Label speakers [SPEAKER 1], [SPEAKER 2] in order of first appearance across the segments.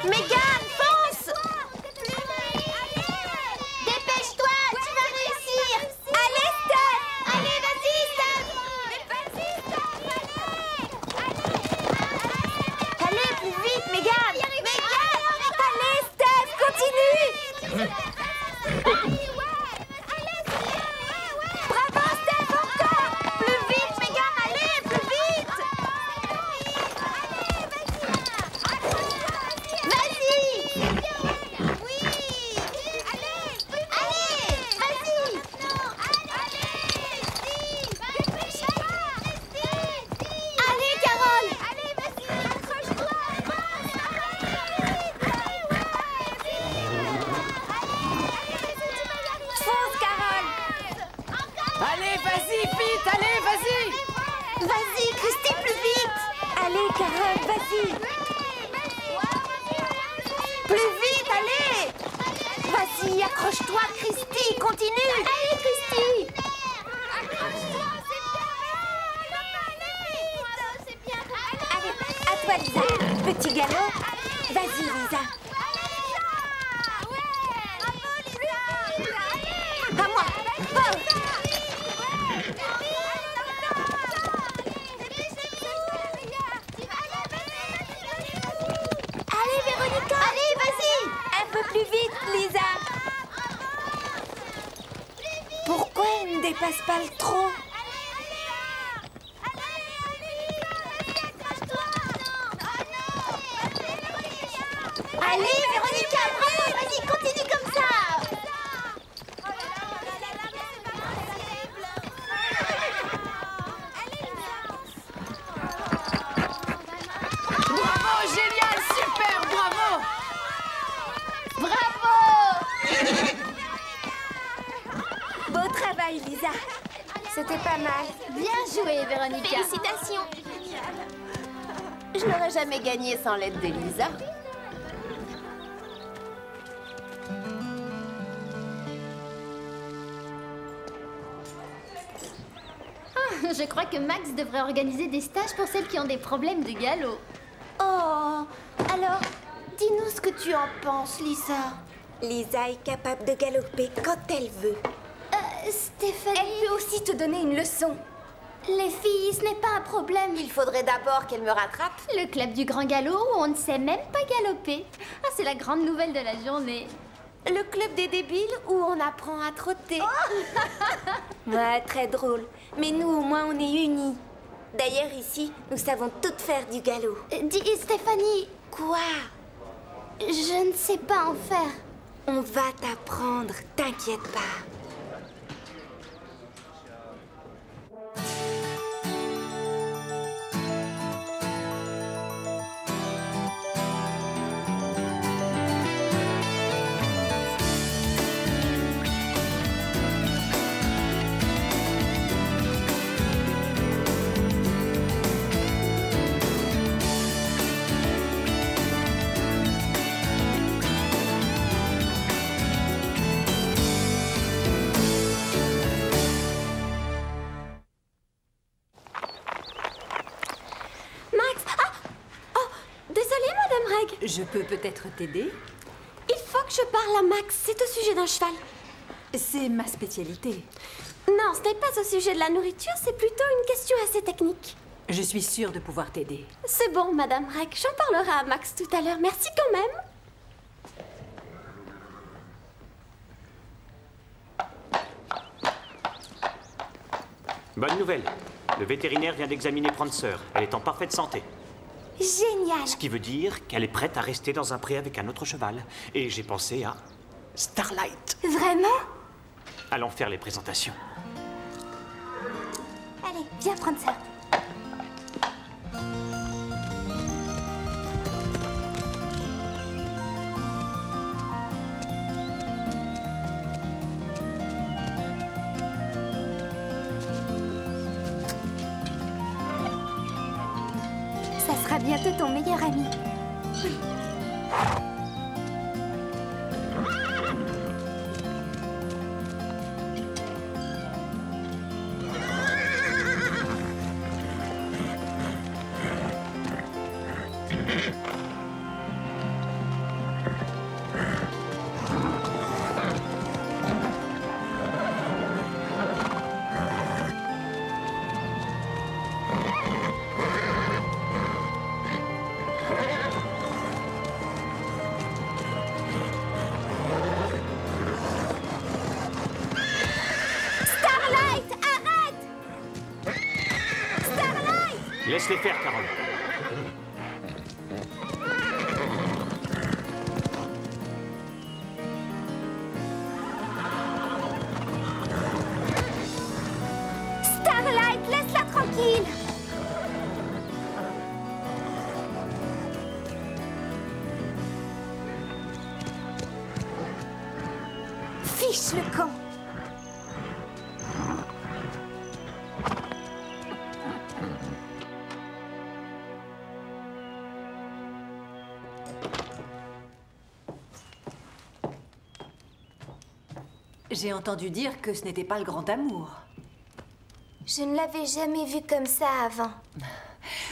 [SPEAKER 1] Mégane, fonce! Dépêche-toi, tu vas réussir! Allez, Steph! Allez, vas-y, Steph! Vas-y, Steph! Allez, plus vite, Mégane! Mégane! Allez, Steph, continue! Bravo, Steph, encore! Plus vite, Mégane, allez, plus vite! Vas-y! Oui! Allez! Allez! Vas-y! Allez, Carole! Allez, vas-y! Accroche-toi! Fonce, Carole!
[SPEAKER 2] Allez, vas-y, vite, allez, vas-y!
[SPEAKER 1] Vas-y, Christy, plus vite! Allez, Carole, vas-y! Plus vite, allez! Vas-y, accroche-toi, Christy, continue! Allez, Christy! Allez, à toi, Lisa. Petit galop. Vas-y, Lisa. À moi. Oh. Allez, Véronica! Allez, vas-y! Un peu plus vite, Lisa! Pourquoi elle ne dépasse pas le trot? Allez, Véronica, bravo! Vas-y, continue comme ça!
[SPEAKER 2] Bravo, génial, super, bravo!
[SPEAKER 1] Bravo! Beau travail, Lisa. C'était pas mal.
[SPEAKER 3] Bien joué, Véronica.
[SPEAKER 1] Félicitations.
[SPEAKER 3] Je n'aurais jamais gagné sans l'aide de Lisa. Je crois que Max devrait organiser des stages pour celles qui ont des problèmes de galop.
[SPEAKER 1] Oh, alors, dis-nous ce que tu en penses, Lisa.
[SPEAKER 4] Lisa est capable de galoper quand elle veut.
[SPEAKER 3] Stéphanie...
[SPEAKER 1] Elle peut aussi te donner une leçon.
[SPEAKER 3] Les filles, ce n'est pas un problème.
[SPEAKER 4] Il faudrait d'abord qu'elle me rattrape.
[SPEAKER 3] Le club du grand galop où on ne sait même pas galoper. Ah, c'est la grande nouvelle de la journée.
[SPEAKER 4] Le club des débiles où on apprend à trotter.
[SPEAKER 1] Ouais, très drôle.
[SPEAKER 4] Mais nous, au moins, on est unis. D'ailleurs, ici, nous savons toutes faire du galop.
[SPEAKER 3] Dis, Stéphanie,
[SPEAKER 4] Quoi?
[SPEAKER 3] je ne sais pas en faire.
[SPEAKER 4] On va t'apprendre, t'inquiète pas.
[SPEAKER 5] Je peux peut-être t'aider?
[SPEAKER 1] Il faut que je parle à Max. C'est au sujet d'un cheval.
[SPEAKER 5] C'est ma spécialité.
[SPEAKER 1] Non, ce n'est pas au sujet de la nourriture, c'est plutôt une question assez technique.
[SPEAKER 5] Je suis sûre de pouvoir t'aider.
[SPEAKER 1] C'est bon, Madame Reg. J'en parlerai à Max tout à l'heure. Merci quand même.
[SPEAKER 6] Bonne nouvelle. Le vétérinaire vient d'examiner Prancer. Elle est en parfaite santé.
[SPEAKER 1] Génial.
[SPEAKER 6] Ce qui veut dire qu'elle est prête à rester dans un pré avec un autre cheval. Et j'ai pensé à Starlight.
[SPEAKER 1] Vraiment?
[SPEAKER 6] Allons faire les présentations.
[SPEAKER 1] Allez, viens prendre ça. Ça sera bientôt ton meilleur ami. Starlight, arrête! Starlight!
[SPEAKER 6] Laisse-les faire, Carole.
[SPEAKER 1] Starlight, laisse-la tranquille! Fiche le camp!
[SPEAKER 5] J'ai entendu dire que ce n'était pas le grand amour.
[SPEAKER 4] Je ne l'avais jamais vu comme ça avant.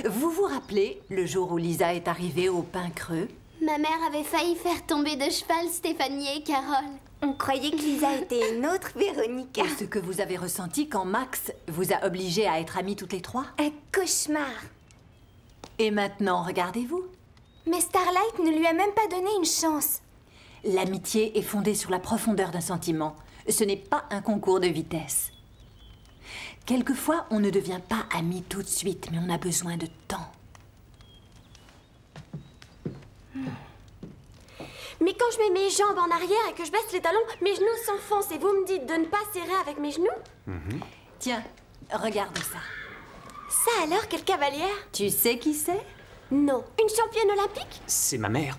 [SPEAKER 5] Vous vous rappelez le jour où Lisa est arrivée au Pin Creux?
[SPEAKER 3] Ma mère avait failli faire tomber de cheval Stéphanie et Carole.
[SPEAKER 4] On croyait que Lisa était une autre Véronica.
[SPEAKER 5] Et ce que vous avez ressenti quand Max vous a obligé à être amies toutes les trois?
[SPEAKER 4] Un cauchemar.
[SPEAKER 5] Et maintenant, regardez-vous.
[SPEAKER 4] Mais Starlight ne lui a même pas donné une chance.
[SPEAKER 5] L'amitié est fondée sur la profondeur d'un sentiment. Ce n'est pas un concours de vitesse. Quelquefois, on ne devient pas amis tout de suite, mais on a besoin de temps.
[SPEAKER 1] Mais quand je mets mes jambes en arrière et que je baisse les talons, mes genoux s'enfoncent et vous me dites de ne pas serrer avec mes genoux?
[SPEAKER 5] Tiens, regarde ça.
[SPEAKER 1] Ça alors, quelle cavalière?
[SPEAKER 5] Tu sais qui c'est?
[SPEAKER 1] Non. Une championne olympique?
[SPEAKER 6] C'est ma mère.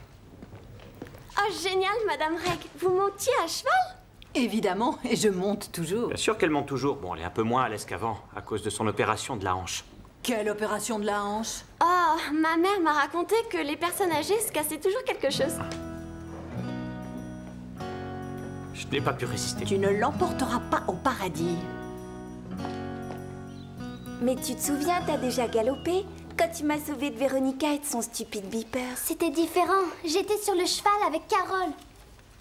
[SPEAKER 1] Oh, génial, Madame Reg. Vous montiez à cheval?
[SPEAKER 5] Évidemment, et je monte toujours.
[SPEAKER 6] Bien sûr qu'elle monte toujours. Bon, elle est un peu moins à l'aise qu'avant, à cause de son opération de la hanche.
[SPEAKER 5] Quelle opération de la hanche?
[SPEAKER 1] Oh, ma mère m'a raconté que les personnes âgées se cassaient toujours quelque chose.
[SPEAKER 6] Je n'ai pas pu résister.
[SPEAKER 5] Tu ne l'emporteras pas au paradis.
[SPEAKER 4] Mais tu te souviens, t'as déjà galopé quand tu m'as sauvée de Véronica et de son stupide beeper.
[SPEAKER 3] C'était différent. J'étais sur le cheval avec Carole.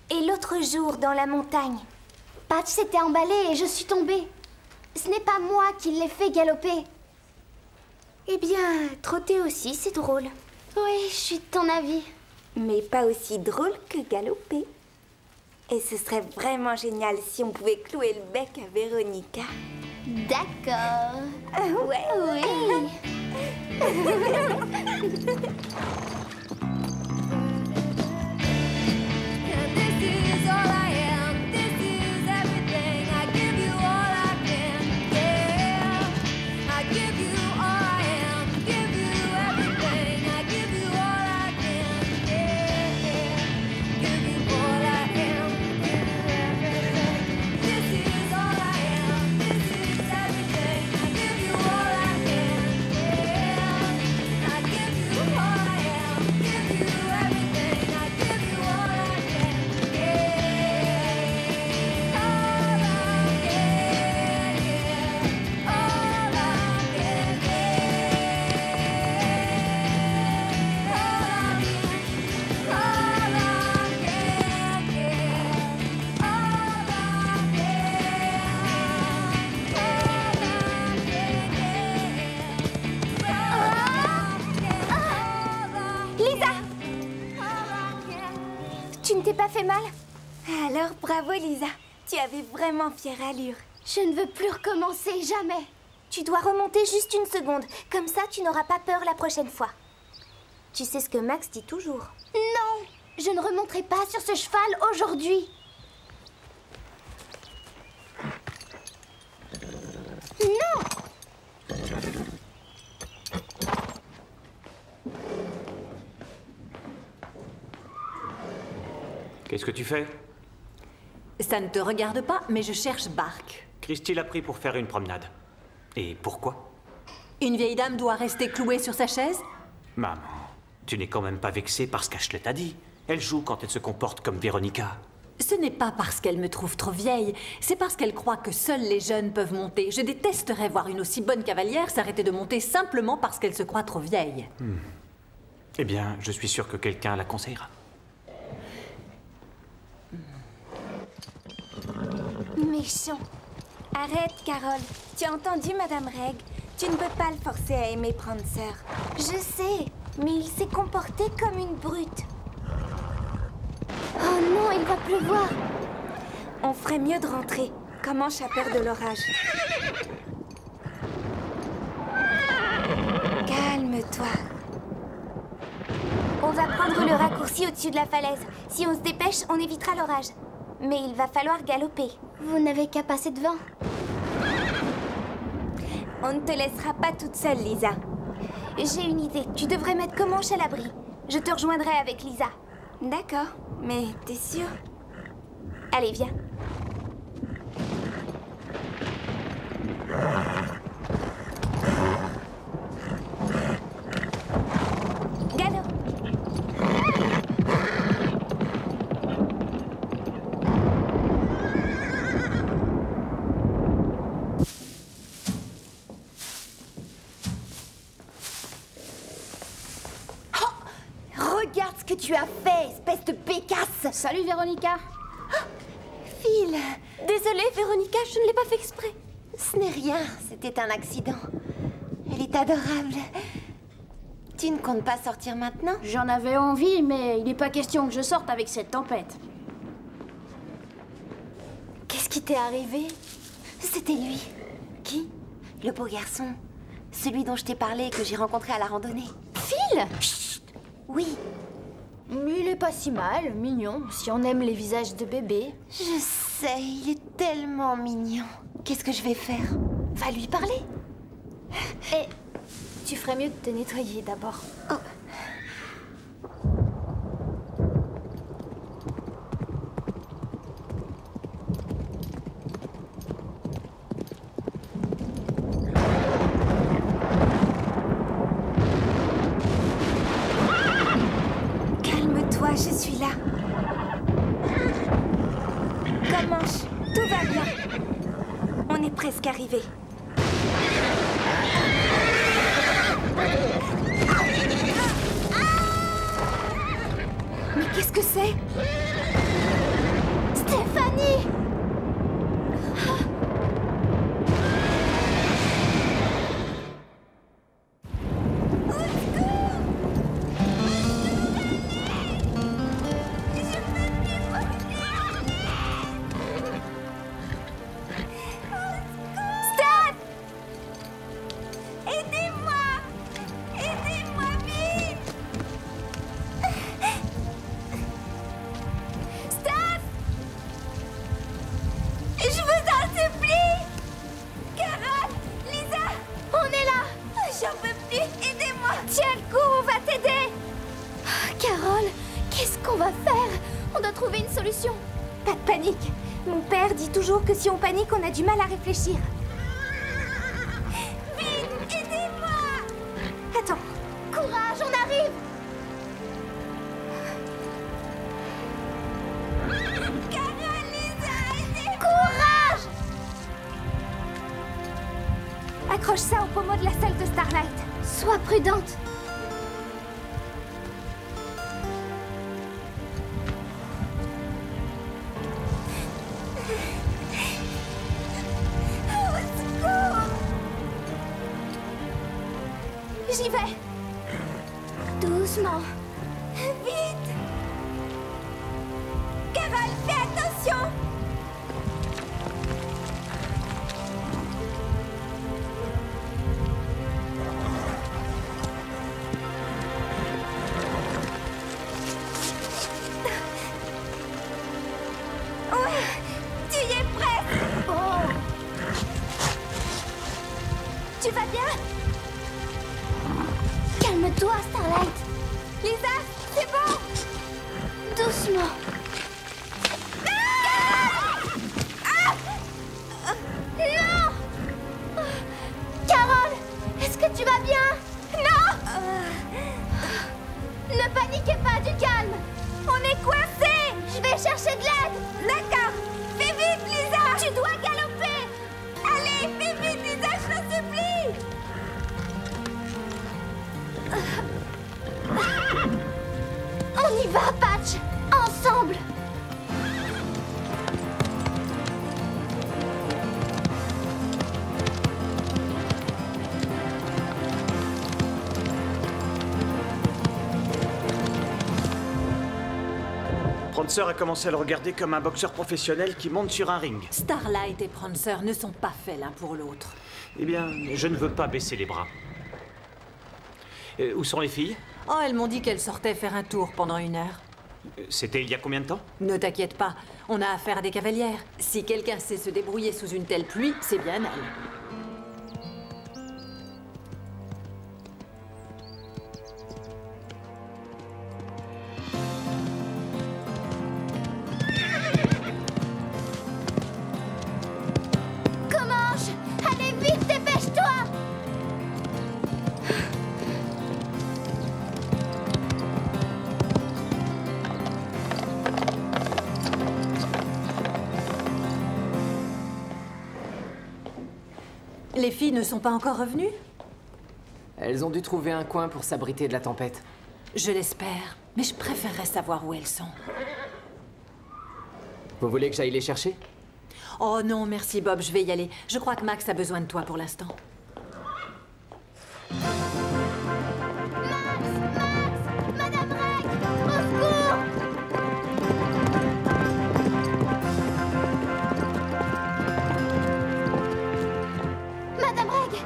[SPEAKER 4] Et l'autre jour, dans la montagne.
[SPEAKER 3] Patch s'était emballé et je suis tombée. Ce n'est pas moi qui l'ai fait galoper.
[SPEAKER 4] Eh bien, trotter aussi, c'est drôle.
[SPEAKER 3] Oui, je suis de ton avis.
[SPEAKER 4] Mais pas aussi drôle que galoper. Et ce serait vraiment génial si on pouvait clouer le bec à Véronica.
[SPEAKER 3] D'accord.
[SPEAKER 4] Ouais.
[SPEAKER 3] Oui.
[SPEAKER 4] Tu ne t'es pas fait mal? Alors, bravo, Lisa. Tu avais vraiment fière allure.
[SPEAKER 3] Je ne veux plus recommencer, jamais.
[SPEAKER 4] Tu dois remonter juste une seconde. Comme ça, tu n'auras pas peur la prochaine fois. Tu sais ce que Max dit toujours.
[SPEAKER 3] Non, je ne remonterai pas sur ce cheval aujourd'hui. Non!
[SPEAKER 6] Qu'est-ce que tu fais?
[SPEAKER 5] Ça ne te regarde pas, mais je cherche Bark.
[SPEAKER 6] Christy l'a pris pour faire une promenade. Et pourquoi?
[SPEAKER 5] Une vieille dame doit rester clouée sur sa chaise?
[SPEAKER 6] Maman, tu n'es quand même pas vexée par ce qu'Ashley t'a dit. Elle joue quand elle se comporte comme Véronica.
[SPEAKER 5] Ce n'est pas parce qu'elle me trouve trop vieille, c'est parce qu'elle croit que seuls les jeunes peuvent monter. Je détesterais voir une aussi bonne cavalière s'arrêter de monter simplement parce qu'elle se croit trop vieille.
[SPEAKER 6] Eh bien, je suis sûr que quelqu'un la conseillera.
[SPEAKER 4] Méchant. Arrête, Carole. Tu as entendu, Madame Reg? Tu ne peux pas le forcer à aimer Prancer.
[SPEAKER 1] Je sais, mais il s'est comporté comme une brute. Oh non, il va pleuvoir.
[SPEAKER 4] On ferait mieux de rentrer. Comanche a peur de l'orage. Calme-toi.
[SPEAKER 1] On va prendre le raccourci au-dessus de la falaise. Si on se dépêche, on évitera l'orage. Mais il va falloir galoper. Vous n'avez qu'à passer devant.
[SPEAKER 4] On ne te laissera pas toute seule, Lisa.
[SPEAKER 1] J'ai une idée. Tu devrais mettre Comanche à l'abri. Je te rejoindrai avec Lisa.
[SPEAKER 4] D'accord, mais t'es sûre?
[SPEAKER 1] Allez, viens. Galop.
[SPEAKER 7] Regarde ce que tu as fait, espèce de bécasse!
[SPEAKER 3] Salut Véronica.
[SPEAKER 7] Phil,
[SPEAKER 1] Désolée, Véronica, je ne l'ai pas fait exprès.
[SPEAKER 7] ce n'est rien, c'était un accident. Elle est adorable. Tu ne comptes pas sortir maintenant?
[SPEAKER 3] J'en avais envie, mais il n'est pas question que je sorte avec cette tempête.
[SPEAKER 7] Qu'est-ce qui t'est arrivé? C'était lui. Qui? Le beau garçon. Celui dont je t'ai parlé et que j'ai rencontré à la randonnée.
[SPEAKER 3] Phil!
[SPEAKER 7] Chut! Oui,
[SPEAKER 3] Il est pas si mal, mignon, si on aime les visages de bébé.
[SPEAKER 7] je sais, il est tellement mignon. Qu'est-ce que je vais faire?
[SPEAKER 3] Va lui parler. Et tu ferais mieux de te nettoyer d'abord.
[SPEAKER 4] Calme-toi, je suis là. Comanche, tout va bien. On est presque arrivé. Mais qu'est-ce que c'est?
[SPEAKER 1] Stéphanie! Steph! Aidez-moi! Aidez-moi vite! Steph! Je vous en supplie! Carole! Lisa! On est là! J'en peux plus! Aidez-moi! Tiens le coup, on va t'aider! Carole, qu'est-ce qu'on va faire? On doit trouver une solution. Pas de panique. Mon père dit toujours que si on panique, on a du mal à réfléchir. Vite, aidez-moi! Attends. Courage, on arrive! Carole, Lisa, aidez-moi! Courage! Accroche ça au pommeau de la salle de Starlight. Sois prudente. Au secours! J'y vais. Doucement. Vite! Carole, fais attention! Ouais, tu y es prête! Oh! Tu vas bien? Calme-toi, Starlight. Lisa, c'est bon. Doucement. Non! Carole, est-ce que tu vas bien? Non! Ne paniquez pas, du calme. On est coincés. Je vais chercher de l'aide. D'accord. Fais vite, Lisa. Tu dois galoper. Allez, fais vite, Lisa, je t'en supplie. On y va, Patch. Ensemble.
[SPEAKER 6] Prancer a commencé à le regarder comme un boxeur professionnel qui monte sur un ring.
[SPEAKER 5] Starlight et Prancer ne sont pas faits l'un pour l'autre.
[SPEAKER 6] Eh bien, je ne veux pas baisser les bras. Où sont les filles?
[SPEAKER 5] Oh, elles m'ont dit qu'elles sortaient faire un tour pendant 1 heure.
[SPEAKER 6] C'était il y a combien de temps?
[SPEAKER 5] Ne t'inquiète pas, on a affaire à des cavalières. Si quelqu'un sait se débrouiller sous une telle pluie, c'est bien elle.
[SPEAKER 1] Commence! Allez vite, dépêche-toi!
[SPEAKER 5] Les filles ne sont pas encore revenues?
[SPEAKER 2] Elles ont dû trouver un coin pour s'abriter de la tempête.
[SPEAKER 5] Je l'espère, mais je préférerais savoir où elles sont.
[SPEAKER 2] Vous voulez que j'aille les chercher?
[SPEAKER 5] Oh non, merci Bob, je vais y aller. Je crois que Max a besoin de toi pour l'instant.
[SPEAKER 1] Madame Reg! Au secours! Madame Reg!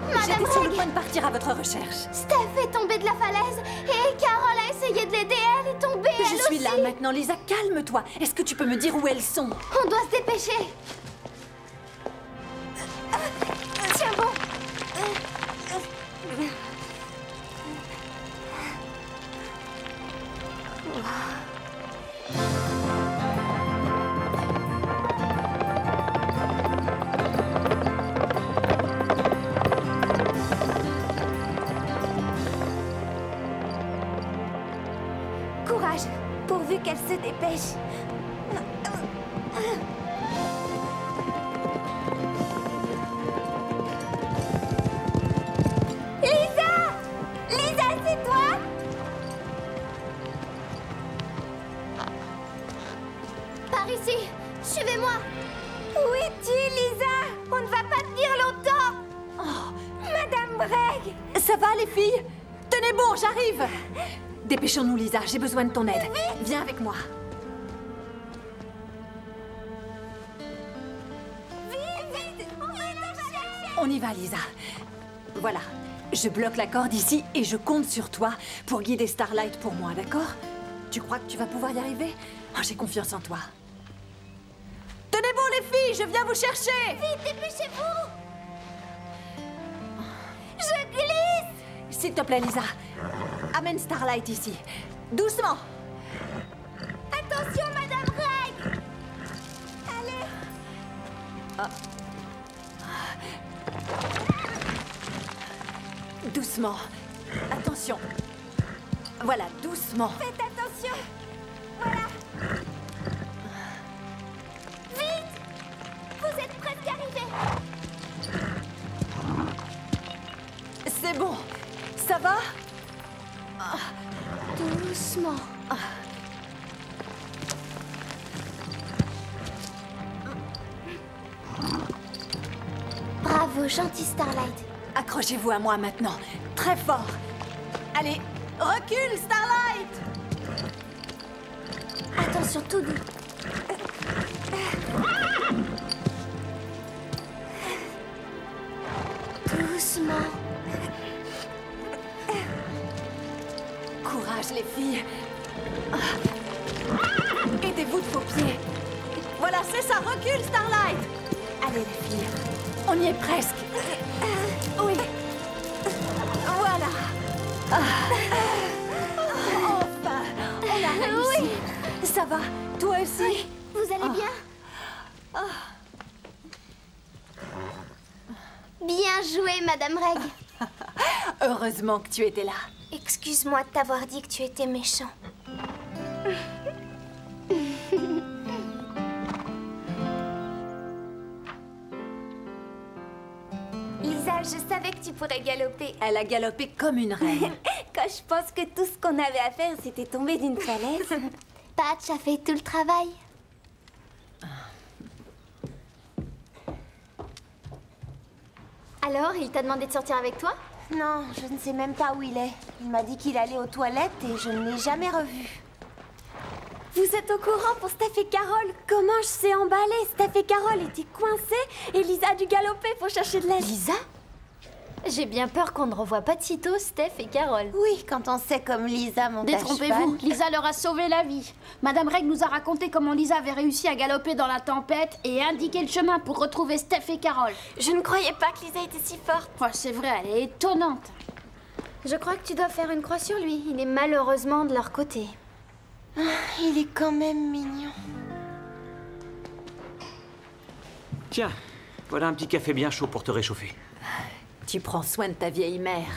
[SPEAKER 1] Madame
[SPEAKER 5] J'étais sur le
[SPEAKER 1] Reg!
[SPEAKER 5] point de partir à votre recherche.
[SPEAKER 1] Steph est tombée de la falaise et Carole a essayé de l'aider. Elle est tombée, elle
[SPEAKER 5] Je suis
[SPEAKER 1] aussi.
[SPEAKER 5] là maintenant, Lisa, calme-toi. Est-ce que tu peux me dire où elles sont?
[SPEAKER 1] On doit se dépêcher. Tiens bon.
[SPEAKER 4] Courage, pourvu qu'elle se dépêche. Lisa! Lisa, c'est toi?
[SPEAKER 1] Par ici. Suivez-moi.
[SPEAKER 4] Où es-tu, Lisa? On ne va pas tenir longtemps. Oh, Madame Bragg!
[SPEAKER 5] Ça va les filles? Tenez bon, j'arrive. Dépêchons-nous Lisa, j'ai besoin de ton aide. Viens avec moi.
[SPEAKER 4] Vite, on va te chercher.
[SPEAKER 5] On y va Lisa. Voilà, je bloque la corde ici et je compte sur toi pour guider Starlight pour moi, d'accord? Tu crois que tu vas pouvoir y arriver? Oh, j'ai confiance en toi. Tenez bon les filles, je viens vous chercher.
[SPEAKER 1] Vite, dépêchez-vous. Je glisse.
[SPEAKER 5] S'il te plaît Lisa, amène Starlight ici. Doucement.
[SPEAKER 1] Attention, Madame Reg. Allez.
[SPEAKER 5] Doucement. Attention. Voilà, doucement.
[SPEAKER 4] Faites attention. Voilà.
[SPEAKER 1] Vite. Vous êtes presque arrivés.
[SPEAKER 5] C'est bon. Ça va?
[SPEAKER 1] Doucement. Bravo, gentil Starlight.
[SPEAKER 5] Accrochez-vous à moi maintenant. Très fort. Allez, recule, Starlight!
[SPEAKER 1] Attention, tout doux. Doucement.
[SPEAKER 5] Courage, les filles. Aidez-vous de vos pieds. Voilà, c'est ça. Recule, Starlight. Allez, les filles. On y est presque. Oui. Voilà. Enfin, on a réussi.
[SPEAKER 1] Oui.
[SPEAKER 5] Ça va? Toi aussi?
[SPEAKER 1] Vous allez bien? Bien joué, Madame Reg.
[SPEAKER 5] Heureusement que tu étais là.
[SPEAKER 1] Excuse-moi de t'avoir dit que tu étais méchant.
[SPEAKER 4] Lisa, je savais que tu pourrais galoper.
[SPEAKER 5] Elle a galopé comme une reine.
[SPEAKER 4] Quand je pense que tout ce qu'on avait à faire, c'était tomber d'une falaise.
[SPEAKER 1] Patch a fait tout le travail. Alors, il t'a demandé de sortir avec toi?
[SPEAKER 7] Non, je ne sais même pas où il est. Il m'a dit qu'il allait aux toilettes et je ne l'ai jamais revu. Vous êtes au courant pour Steph et Carole? Comment je sais emballer? Steph et Carole étaient coincées et Lisa a dû galoper pour chercher de l'aide.
[SPEAKER 3] Lisa? J'ai bien peur qu'on ne revoie pas de sitôt Steph et Carole.
[SPEAKER 7] Oui, quand on sait comme Lisa monte à cheval.
[SPEAKER 8] Détrompez-vous, Lisa leur a sauvé la vie. Madame Reg nous a raconté comment Lisa avait réussi à galoper dans la tempête et indiquer le chemin pour retrouver Steph et Carole.
[SPEAKER 7] Je ne croyais pas que Lisa était si forte.
[SPEAKER 8] Oh, c'est vrai, elle est étonnante.
[SPEAKER 3] Je crois que tu dois faire une croix sur lui. Il est malheureusement de leur côté.
[SPEAKER 7] Il est quand même mignon.
[SPEAKER 6] Tiens, voilà un petit café bien chaud pour te réchauffer.
[SPEAKER 5] Tu prends soin de ta vieille mère.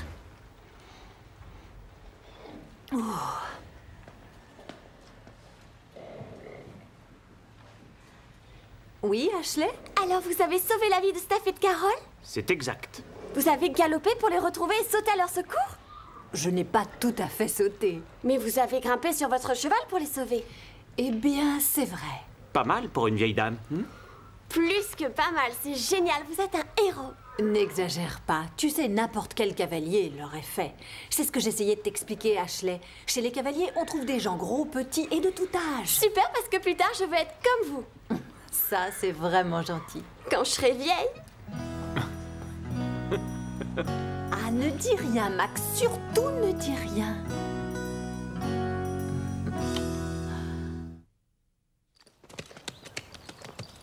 [SPEAKER 5] Oh. Oui, Ashley?
[SPEAKER 7] Alors vous avez sauvé la vie de Steph et de Carole?
[SPEAKER 6] C'est exact.
[SPEAKER 7] Vous avez galopé pour les retrouver et sauté à leur secours?
[SPEAKER 5] Je n'ai pas tout à fait sauté.
[SPEAKER 7] Mais vous avez grimpé sur votre cheval pour les sauver.
[SPEAKER 5] Eh bien, c'est vrai.
[SPEAKER 6] Pas mal pour une vieille dame.
[SPEAKER 7] Plus que pas mal, c'est génial, vous êtes un héros.
[SPEAKER 5] N'exagère pas. Tu sais, n'importe quel cavalier l'aurait fait. C'est ce que j'essayais de t'expliquer, Ashley. Chez les cavaliers, on trouve des gens gros, petits et de tout âge.
[SPEAKER 7] Super, parce que plus tard, je veux être comme vous.
[SPEAKER 5] Ça, c'est vraiment gentil.
[SPEAKER 7] Quand je serai vieille.
[SPEAKER 5] Ah, ne dis rien, Max. Surtout ne dis rien.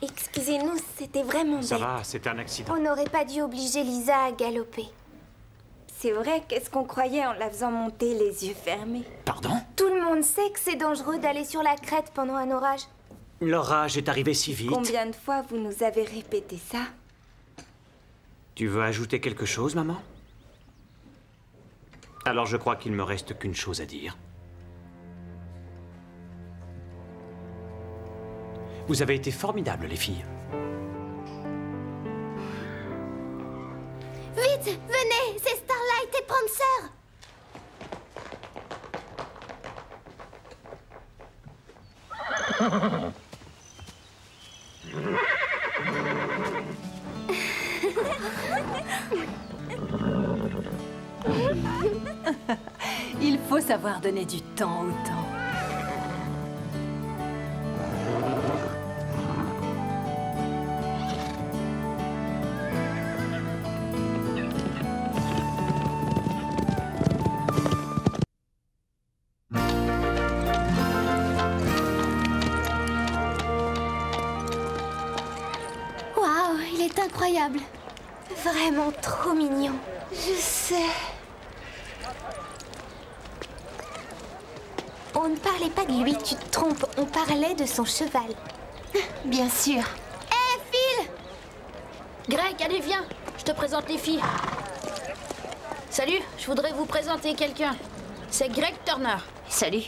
[SPEAKER 4] Excusez-nous, c'était vraiment
[SPEAKER 6] Ça
[SPEAKER 4] bête.
[SPEAKER 6] va, c'était un accident.
[SPEAKER 1] On n'aurait pas dû obliger Lisa à galoper.
[SPEAKER 4] C'est vrai, qu'est-ce qu'on croyait en la faisant monter les yeux fermés?
[SPEAKER 6] Pardon?
[SPEAKER 1] Tout le monde sait que c'est dangereux d'aller sur la crête pendant un orage.
[SPEAKER 6] L'orage est arrivé si vite.
[SPEAKER 4] Combien de fois vous nous avez répété ça?
[SPEAKER 6] Tu veux ajouter quelque chose, maman? Alors je crois qu'il me reste qu'une chose à dire. Vous avez été formidables, les filles.
[SPEAKER 1] Vite, venez, c'est Starlight et Prancer.
[SPEAKER 5] Il faut savoir donner du temps au temps.
[SPEAKER 1] Waouh, il est incroyable. Vraiment trop mignon. Je sais. On ne parlait pas de lui, tu te trompes. On parlait de son cheval.
[SPEAKER 7] Bien sûr.
[SPEAKER 1] Hé, Phil!
[SPEAKER 8] Greg, allez, viens. Je te présente les filles. Salut, je voudrais vous présenter quelqu'un. C'est Greg Turner.
[SPEAKER 7] Salut.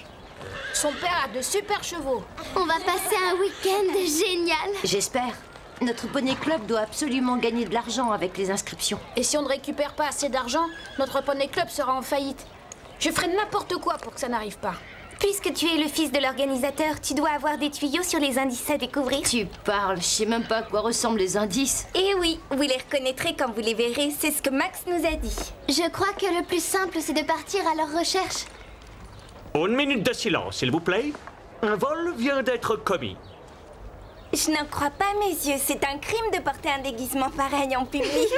[SPEAKER 8] Son père a de super chevaux.
[SPEAKER 1] On va passer un week-end génial.
[SPEAKER 7] J'espère. Notre poney club doit absolument gagner de l'argent avec les inscriptions.
[SPEAKER 8] Et si on ne récupère pas assez d'argent, notre poney club sera en faillite. Je ferai n'importe quoi pour que ça n'arrive pas.
[SPEAKER 1] Puisque tu es le fils de l'organisateur, tu dois avoir des tuyaux sur les indices à découvrir.
[SPEAKER 7] Tu parles, je sais même pas à quoi ressemblent les indices.
[SPEAKER 4] Eh oui, vous les reconnaîtrez quand vous les verrez, c'est ce que Max nous a dit.
[SPEAKER 1] Je crois que le plus simple, c'est de partir à leur recherche.
[SPEAKER 6] Une minute de silence, s'il vous plaît. Un vol vient d'être commis.
[SPEAKER 4] Je n'en crois pas mes yeux, c'est un crime de porter un déguisement pareil en public.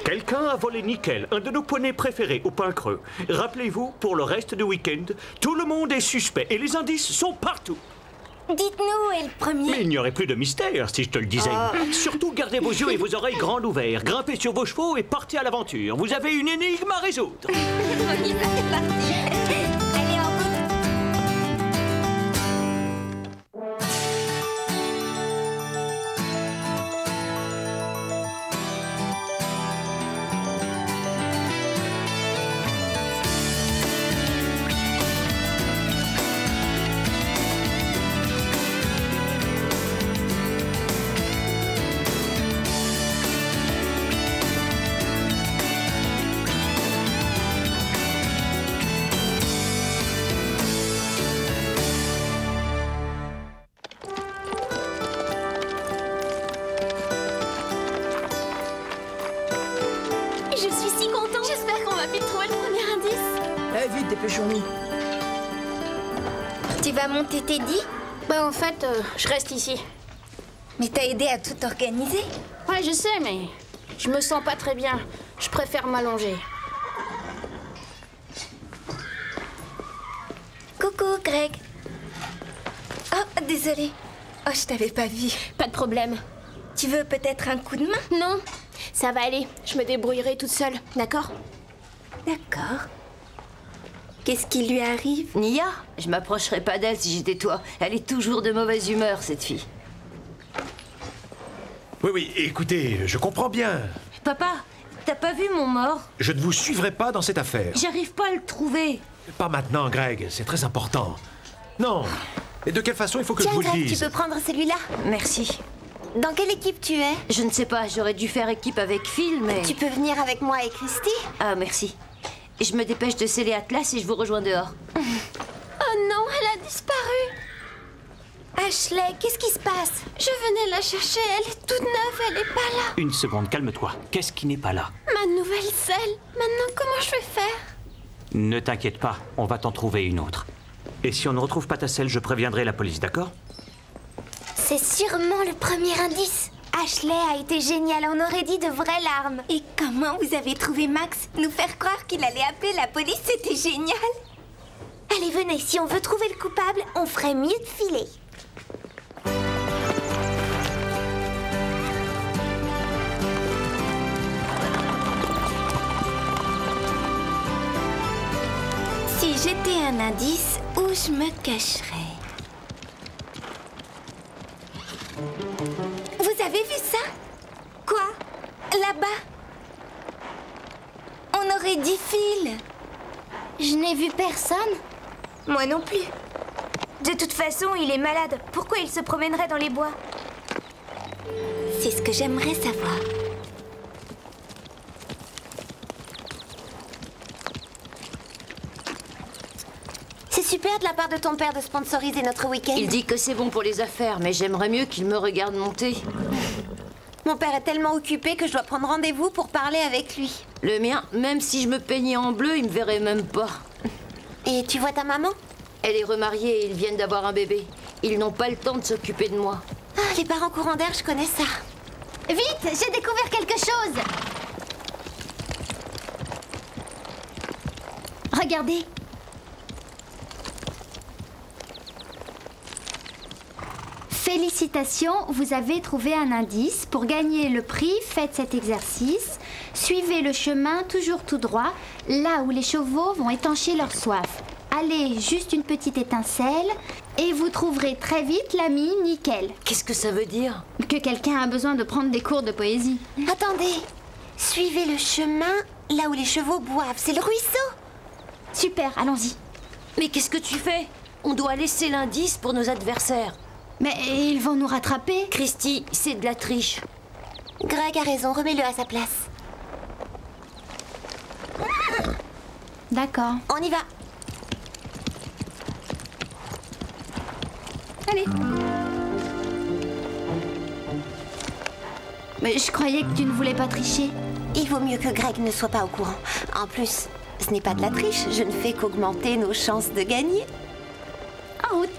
[SPEAKER 6] Quelqu'un a volé Nickel, un de nos poneys préférés au Pain Creux. Rappelez-vous, pour le reste du week-end, tout le monde est suspect et les indices sont partout.
[SPEAKER 4] Dites-nous où est le premier.
[SPEAKER 6] Mais il n'y aurait plus de mystère si je te le disais. Surtout gardez vos yeux et vos oreilles grands ouverts, grimpez sur vos chevaux et partez à l'aventure. Vous avez une énigme à résoudre.
[SPEAKER 4] On y va, c'est parti. Allez, en route.
[SPEAKER 1] Je suis si contente. J'espère qu'on va vite trouver le premier indice.
[SPEAKER 2] Eh, vite, dépêchons-nous.
[SPEAKER 1] Tu vas monter Teddy?
[SPEAKER 8] Bah en fait, je reste ici.
[SPEAKER 1] Mais t'as aidé à tout organiser?
[SPEAKER 8] Ouais, je sais, mais je me sens pas très bien. Je préfère m'allonger.
[SPEAKER 1] Coucou, Greg. Oh, désolée. Oh, je t'avais pas vu.
[SPEAKER 7] Pas de problème.
[SPEAKER 1] Tu veux peut-être un coup de main?
[SPEAKER 7] Non, ça va aller. Je me débrouillerai toute seule, d'accord?
[SPEAKER 1] D'accord. Qu'est-ce qui lui arrive?
[SPEAKER 9] Nia, je m'approcherais pas d'elle si j'étais toi. Elle est toujours de mauvaise humeur, cette fille.
[SPEAKER 10] Oui, écoutez, je comprends bien.
[SPEAKER 9] Papa, t'as pas vu mon mort?
[SPEAKER 10] Je ne vous suivrai pas dans cette affaire.
[SPEAKER 9] J'arrive pas à le trouver.
[SPEAKER 10] Pas maintenant, Greg, c'est très important. Non. Et de quelle façon il faut que
[SPEAKER 7] Tiens,
[SPEAKER 10] je vous le
[SPEAKER 7] Greg,
[SPEAKER 10] dise?
[SPEAKER 7] tu peux prendre celui-là.
[SPEAKER 9] Merci.
[SPEAKER 7] Dans quelle équipe tu es?
[SPEAKER 9] Je ne sais pas, j'aurais dû faire équipe avec Phil, mais...
[SPEAKER 7] Tu peux venir avec moi et Christy?
[SPEAKER 9] Ah, merci. Je me dépêche de sceller Atlas et je vous rejoins dehors.
[SPEAKER 7] Oh non, elle a disparu.
[SPEAKER 1] Ashley, qu'est-ce qui se passe?
[SPEAKER 7] Je venais la chercher, elle est toute neuve, elle est pas là.
[SPEAKER 6] Une seconde, calme-toi. Qu'est-ce qui n'est pas là?
[SPEAKER 7] Ma nouvelle selle. Maintenant, comment je vais faire?
[SPEAKER 6] Ne t'inquiète pas, on va t'en trouver une autre. Et si on ne retrouve pas ta selle, je préviendrai la police, d'accord?
[SPEAKER 1] C'est sûrement le premier indice. Ashley a été géniale, on aurait dit de vraies larmes. Et comment vous avez trouvé Max? Nous faire croire qu'il allait appeler la police, c'était génial. Allez, venez, si on veut trouver le coupable, on ferait mieux de filer. Si j'étais un indice, où je me cacherais? Vous avez vu ça? Quoi? Là-bas? On aurait dit Phil. Je n'ai vu personne. Moi non plus. De toute façon, il est malade. Pourquoi il se promènerait dans les bois? C'est ce que j'aimerais savoir.
[SPEAKER 7] C'est super de la part de ton père de sponsoriser notre week-end.
[SPEAKER 9] Il dit que c'est bon pour les affaires, mais j'aimerais mieux qu'il me regarde monter.
[SPEAKER 7] Mon père est tellement occupé que je dois prendre rendez-vous pour parler avec lui.
[SPEAKER 9] Le mien, même si je me peignais en bleu, il me verrait même pas.
[SPEAKER 7] Et tu vois ta maman?
[SPEAKER 9] Elle est remariée et ils viennent d'avoir un bébé. Ils n'ont pas le temps de s'occuper de moi.
[SPEAKER 7] Ah, les parents courants d'air, je connais ça.
[SPEAKER 3] Vite, j'ai découvert quelque chose. Regardez. Félicitations, vous avez trouvé un indice. Pour gagner le prix, faites cet exercice. Suivez le chemin toujours tout droit, là où les chevaux vont étancher leur soif. Allez juste une petite étincelle et vous trouverez très vite l'ami Nickel.
[SPEAKER 9] Qu'est-ce que ça veut dire?
[SPEAKER 3] Que quelqu'un a besoin de prendre des cours de poésie.
[SPEAKER 7] Attendez. Suivez le chemin là où les chevaux boivent. C'est le ruisseau.
[SPEAKER 3] Super, allons-y.
[SPEAKER 9] Mais qu'est-ce que tu fais? On doit laisser l'indice pour nos adversaires.
[SPEAKER 3] Mais ils vont nous rattraper.
[SPEAKER 9] Christy, c'est de la triche.
[SPEAKER 7] Greg a raison, remets-le à sa place.
[SPEAKER 3] D'accord.
[SPEAKER 7] On y va.
[SPEAKER 3] Allez. Mais je croyais que tu ne voulais pas tricher.
[SPEAKER 7] Il vaut mieux que Greg ne soit pas au courant. En plus, ce n'est pas de la triche. Je ne fais qu'augmenter nos chances de gagner.
[SPEAKER 3] En route.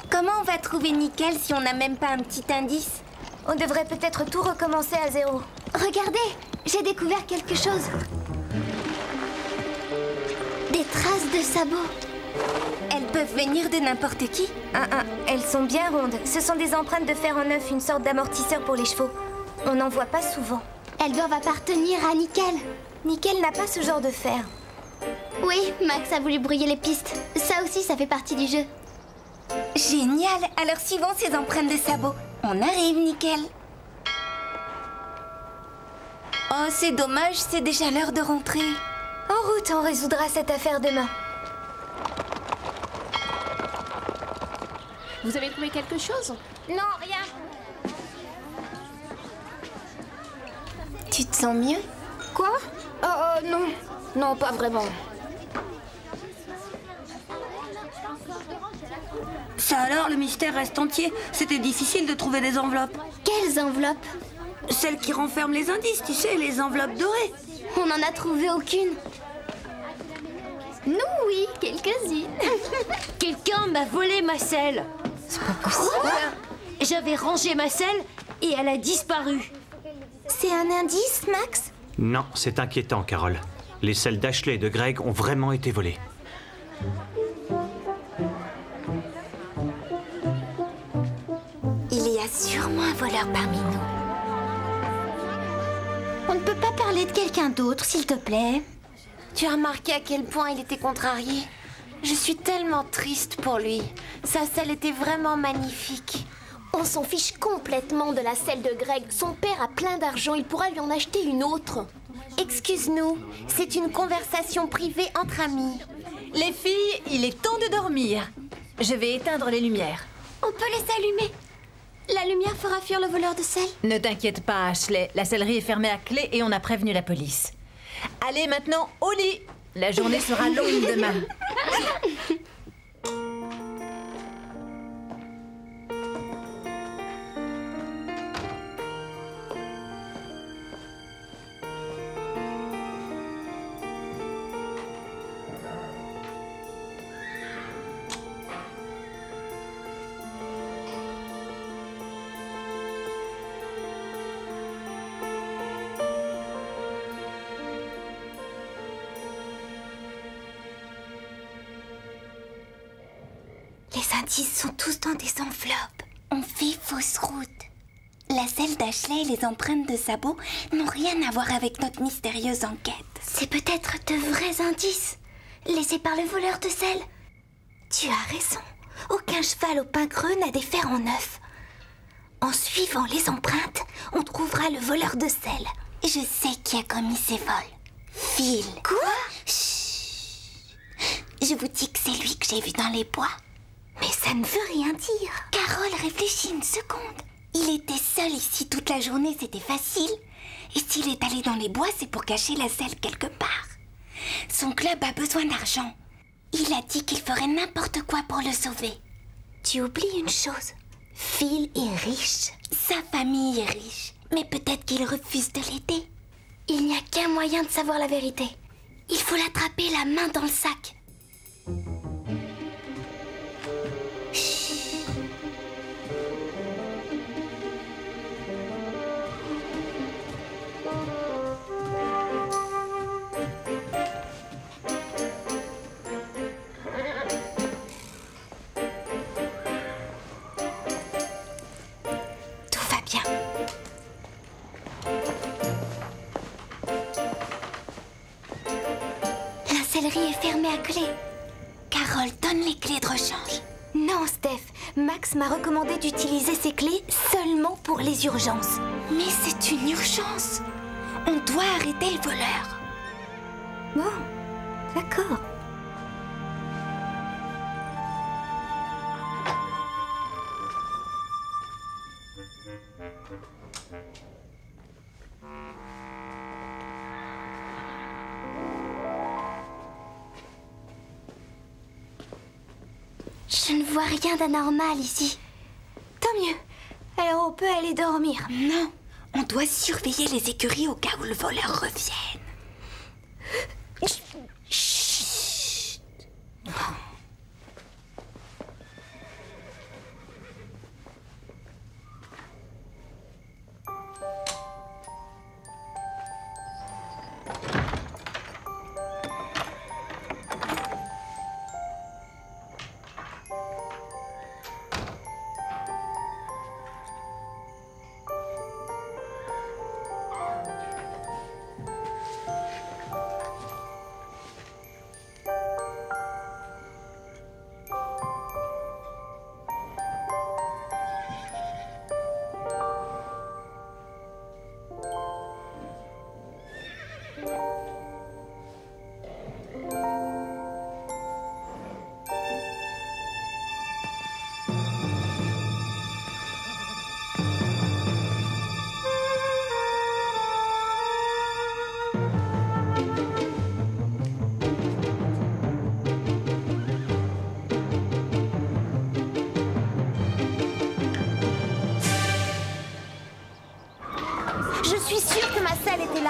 [SPEAKER 1] Comment on va trouver Nickel si on n'a même pas un petit indice? On devrait peut-être tout recommencer à zéro. Regardez, j'ai découvert quelque chose. Des traces de sabots. Elles peuvent venir de n'importe qui. Elles sont bien rondes. Ce sont des empreintes de fer en œuf, une sorte d'amortisseur pour les chevaux. On n'en voit pas souvent. Elles doivent appartenir à Nickel. Nickel n'a pas ce genre de fer.
[SPEAKER 3] Oui, Max a voulu brouiller les pistes. Ça aussi, ça fait partie du jeu.
[SPEAKER 1] Génial. Alors suivons ces empreintes de sabots. On arrive, Nickel. Oh, c'est dommage, c'est déjà l'heure de rentrer. En route, on résoudra cette affaire demain.
[SPEAKER 8] Vous avez trouvé quelque chose?
[SPEAKER 1] Non, rien. Tu te sens mieux?
[SPEAKER 8] Quoi? Non. Non, pas vraiment.
[SPEAKER 11] Ça alors, le mystère reste entier. C'était difficile de trouver des enveloppes.
[SPEAKER 1] Quelles enveloppes?
[SPEAKER 11] Celles qui renferment les indices, tu sais, les enveloppes dorées.
[SPEAKER 1] On n'en a trouvé aucune. Nous, oui, quelques-unes.
[SPEAKER 9] Quelqu'un m'a volé ma selle.
[SPEAKER 1] C'est pas possible.
[SPEAKER 9] J'avais rangé ma selle et elle a disparu.
[SPEAKER 1] C'est un indice, Max?
[SPEAKER 6] Non, c'est inquiétant, Carole. Les selles d'Ashley et de Greg ont vraiment été volées.
[SPEAKER 1] Il y a sûrement un voleur parmi nous. On ne peut pas parler de quelqu'un d'autre, s'il te plaît.
[SPEAKER 7] Tu as remarqué à quel point il était contrarié? Je suis tellement triste pour lui. Sa selle était vraiment magnifique.
[SPEAKER 1] On s'en fiche complètement de la selle de Greg. Son père a plein d'argent, il pourra lui en acheter une autre.
[SPEAKER 7] Excuse-nous, c'est une conversation privée entre amis.
[SPEAKER 5] Les filles, il est temps de dormir. Je vais éteindre les lumières.
[SPEAKER 1] On peut les allumer. La lumière fera fuir le voleur de sel.
[SPEAKER 5] Ne t'inquiète pas, Ashley. La sellerie est fermée à clé et on a prévenu la police. Allez maintenant au lit. La journée sera longue demain.
[SPEAKER 1] Les indices sont tous dans des enveloppes. On fait fausse route. La selle d'Ashley et les empreintes de sabots n'ont rien à voir avec notre mystérieuse enquête. C'est peut-être de vrais indices, laissés par le voleur de sel. Tu as raison. Aucun cheval au pain creux n'a des fers en neuf. En suivant les empreintes, on trouvera le voleur de sel. Je sais qui a commis ces vols. Phil. Quoi? Chut. Je vous dis que c'est lui que j'ai vu dans les bois. Mais ça ne veut rien dire. Carole, réfléchis une seconde. Il était seul ici toute la journée, c'était facile. Et s'il est allé dans les bois, c'est pour cacher la selle quelque part. Son club a besoin d'argent. Il a dit qu'il ferait n'importe quoi pour le sauver. Tu oublies une chose. Phil est riche. Sa famille est riche. Mais peut-être qu'il refuse de l'aider. Il n'y a qu'un moyen de savoir la vérité. Il faut l'attraper la main dans le sac. La sellerie est fermée à clé. Carole, donne les clés de rechange. Non, Steph. Max m'a recommandé d'utiliser ces clés seulement pour les urgences. Mais c'est une urgence. On doit arrêter le voleur. Bon, d'accord. Je ne vois rien d'anormal ici. Tant mieux. Alors on peut aller dormir. Non, on doit surveiller les écuries au cas où le voleur revienne. Chut.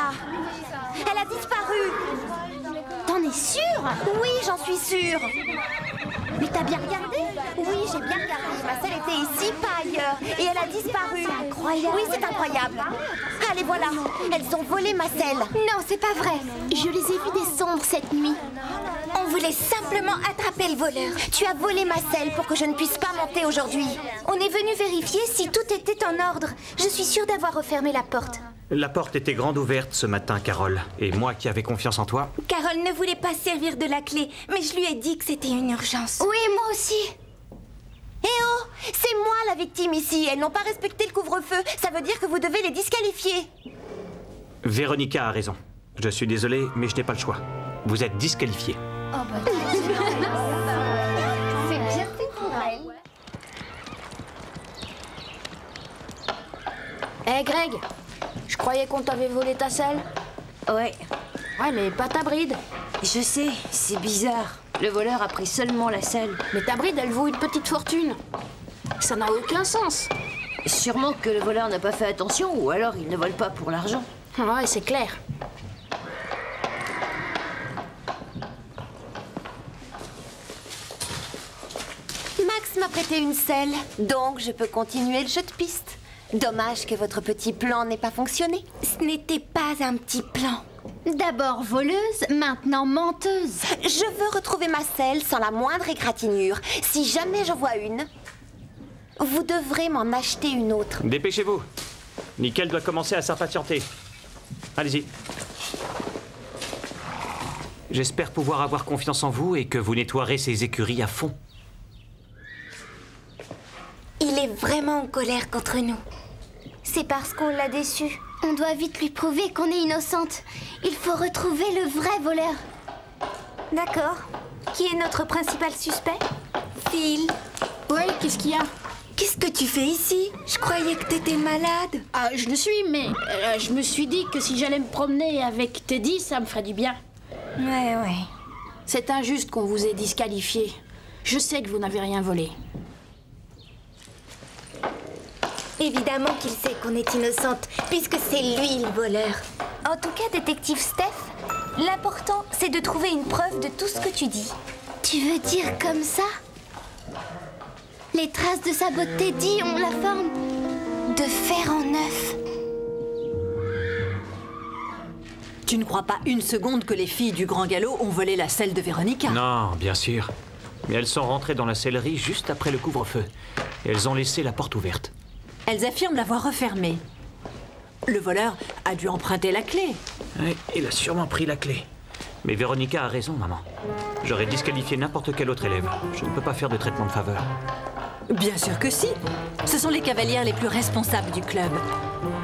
[SPEAKER 7] là. Elle a disparu.
[SPEAKER 3] T'en es sûre?
[SPEAKER 7] Oui, j'en suis sûre. Mais t'as bien regardé? Oui, j'ai bien regardé. Ma selle était ici, pas ailleurs. Et elle a disparu.
[SPEAKER 3] C'est incroyable.
[SPEAKER 7] Oui, c'est incroyable. Allez, voilà. Elles ont volé ma selle.
[SPEAKER 3] Non, c'est pas vrai. Je les ai vus descendre cette nuit.
[SPEAKER 7] On voulait simplement attraper le voleur. Tu as volé ma selle pour que je ne puisse pas monter aujourd'hui.
[SPEAKER 3] On est venu vérifier si tout était en ordre. Je suis sûre d'avoir refermé la porte.
[SPEAKER 6] La porte était grande ouverte ce matin, Carole. Et moi qui avais confiance en toi...
[SPEAKER 4] Carole ne voulait pas servir de la clé, mais je lui ai dit que c'était une urgence.
[SPEAKER 3] Oui, moi aussi.
[SPEAKER 7] Eh oh, c'est moi la victime ici. Elles n'ont pas respecté le couvre-feu. Ça veut dire que vous devez les disqualifier.
[SPEAKER 6] Véronica a raison. Je suis désolé, mais je n'ai pas le choix. Vous êtes disqualifiés.
[SPEAKER 3] Oh bah... C'est bien fait pour elle.
[SPEAKER 8] Hé, Greg, je croyais qu'on t'avait volé ta selle.
[SPEAKER 9] Ouais,
[SPEAKER 8] Ouais, mais pas ta bride.
[SPEAKER 9] je sais, c'est bizarre. Le voleur a pris seulement la selle.
[SPEAKER 8] Mais ta bride, elle vaut une petite fortune. Ça n'a aucun sens.
[SPEAKER 9] Sûrement que le voleur n'a pas fait attention, ou alors il ne vole pas pour l'argent.
[SPEAKER 8] Ouais, c'est clair.
[SPEAKER 7] Max m'a prêté une selle, donc je peux continuer le jeu de piste. Dommage que votre petit plan n'ait pas fonctionné.
[SPEAKER 4] Ce n'était pas un petit plan.
[SPEAKER 3] D'abord voleuse, maintenant menteuse.
[SPEAKER 7] Je veux retrouver ma selle sans la moindre égratignure. Si jamais j'en vois une, vous devrez m'en acheter une autre.
[SPEAKER 6] Dépêchez-vous. Nickel doit commencer à s'impatienter. Allez-y. J'espère pouvoir avoir confiance en vous et que vous nettoierez ces écuries à fond.
[SPEAKER 4] Il est vraiment en colère contre nous.
[SPEAKER 3] C'est parce qu'on l'a déçu. On doit vite lui prouver qu'on est innocente. Il faut retrouver le vrai voleur.
[SPEAKER 4] D'accord. Qui est notre principal suspect? Phil.
[SPEAKER 8] Ouais, qu'est-ce qu'il y a?
[SPEAKER 4] Qu'est-ce que tu fais ici? Je croyais que t'étais malade.
[SPEAKER 8] Ah, je le suis, mais je me suis dit que si j'allais me promener avec Teddy, ça me ferait du bien.
[SPEAKER 4] Ouais.
[SPEAKER 8] C'est injuste qu'on vous ait disqualifié. Je sais que vous n'avez rien volé.
[SPEAKER 4] Évidemment qu'il sait qu'on est innocente, puisque c'est lui le voleur.
[SPEAKER 3] En tout cas, détective Steph, l'important, c'est de trouver une preuve de tout ce que tu dis. Tu veux dire comme ça? Les traces de sa botte Teddy ont la forme de fer en neuf.
[SPEAKER 5] Tu ne crois pas une seconde que les filles du Grand Galop ont volé la selle de Véronica?
[SPEAKER 6] Non, bien sûr. Mais elles sont rentrées dans la sellerie juste après le couvre-feu. Et elles ont laissé la porte ouverte.
[SPEAKER 5] Elles affirment l'avoir refermée. Le voleur a dû emprunter la clé.
[SPEAKER 6] Ouais, il a sûrement pris la clé. Mais Véronica a raison, maman. J'aurais disqualifié n'importe quel autre élève. Je ne peux pas faire de traitement de faveur.
[SPEAKER 5] Bien sûr que si. Ce sont les cavalières les plus responsables du club.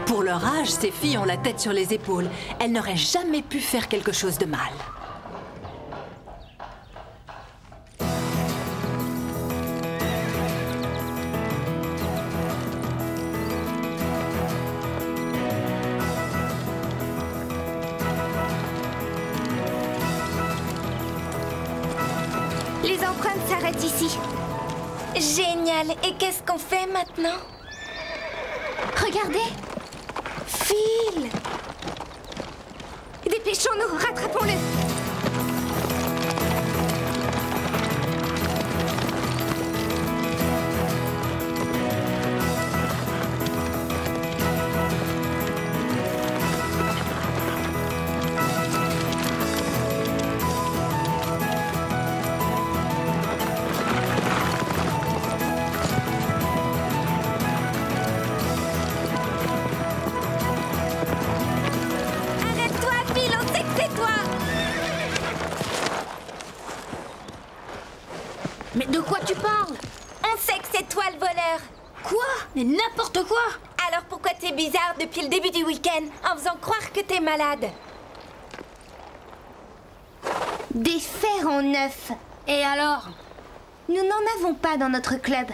[SPEAKER 5] Pour leur âge, ces filles ont la tête sur les épaules. Elles n'auraient jamais pu faire quelque chose de mal.
[SPEAKER 4] Les empreintes s'arrêtent ici. Génial. Et qu'est-ce qu'on fait maintenant?
[SPEAKER 3] Regardez,
[SPEAKER 4] Phil! Dépêchons-nous, rattrapons-le!
[SPEAKER 8] Mais de quoi tu parles?
[SPEAKER 4] On sait que c'est toi le voleur.
[SPEAKER 8] Quoi? Mais n'importe quoi!
[SPEAKER 4] Alors pourquoi t'es bizarre depuis le début du week-end en faisant croire que t'es malade?
[SPEAKER 3] des fers en neuf.
[SPEAKER 8] Et alors?
[SPEAKER 3] Nous n'en avons pas dans notre club.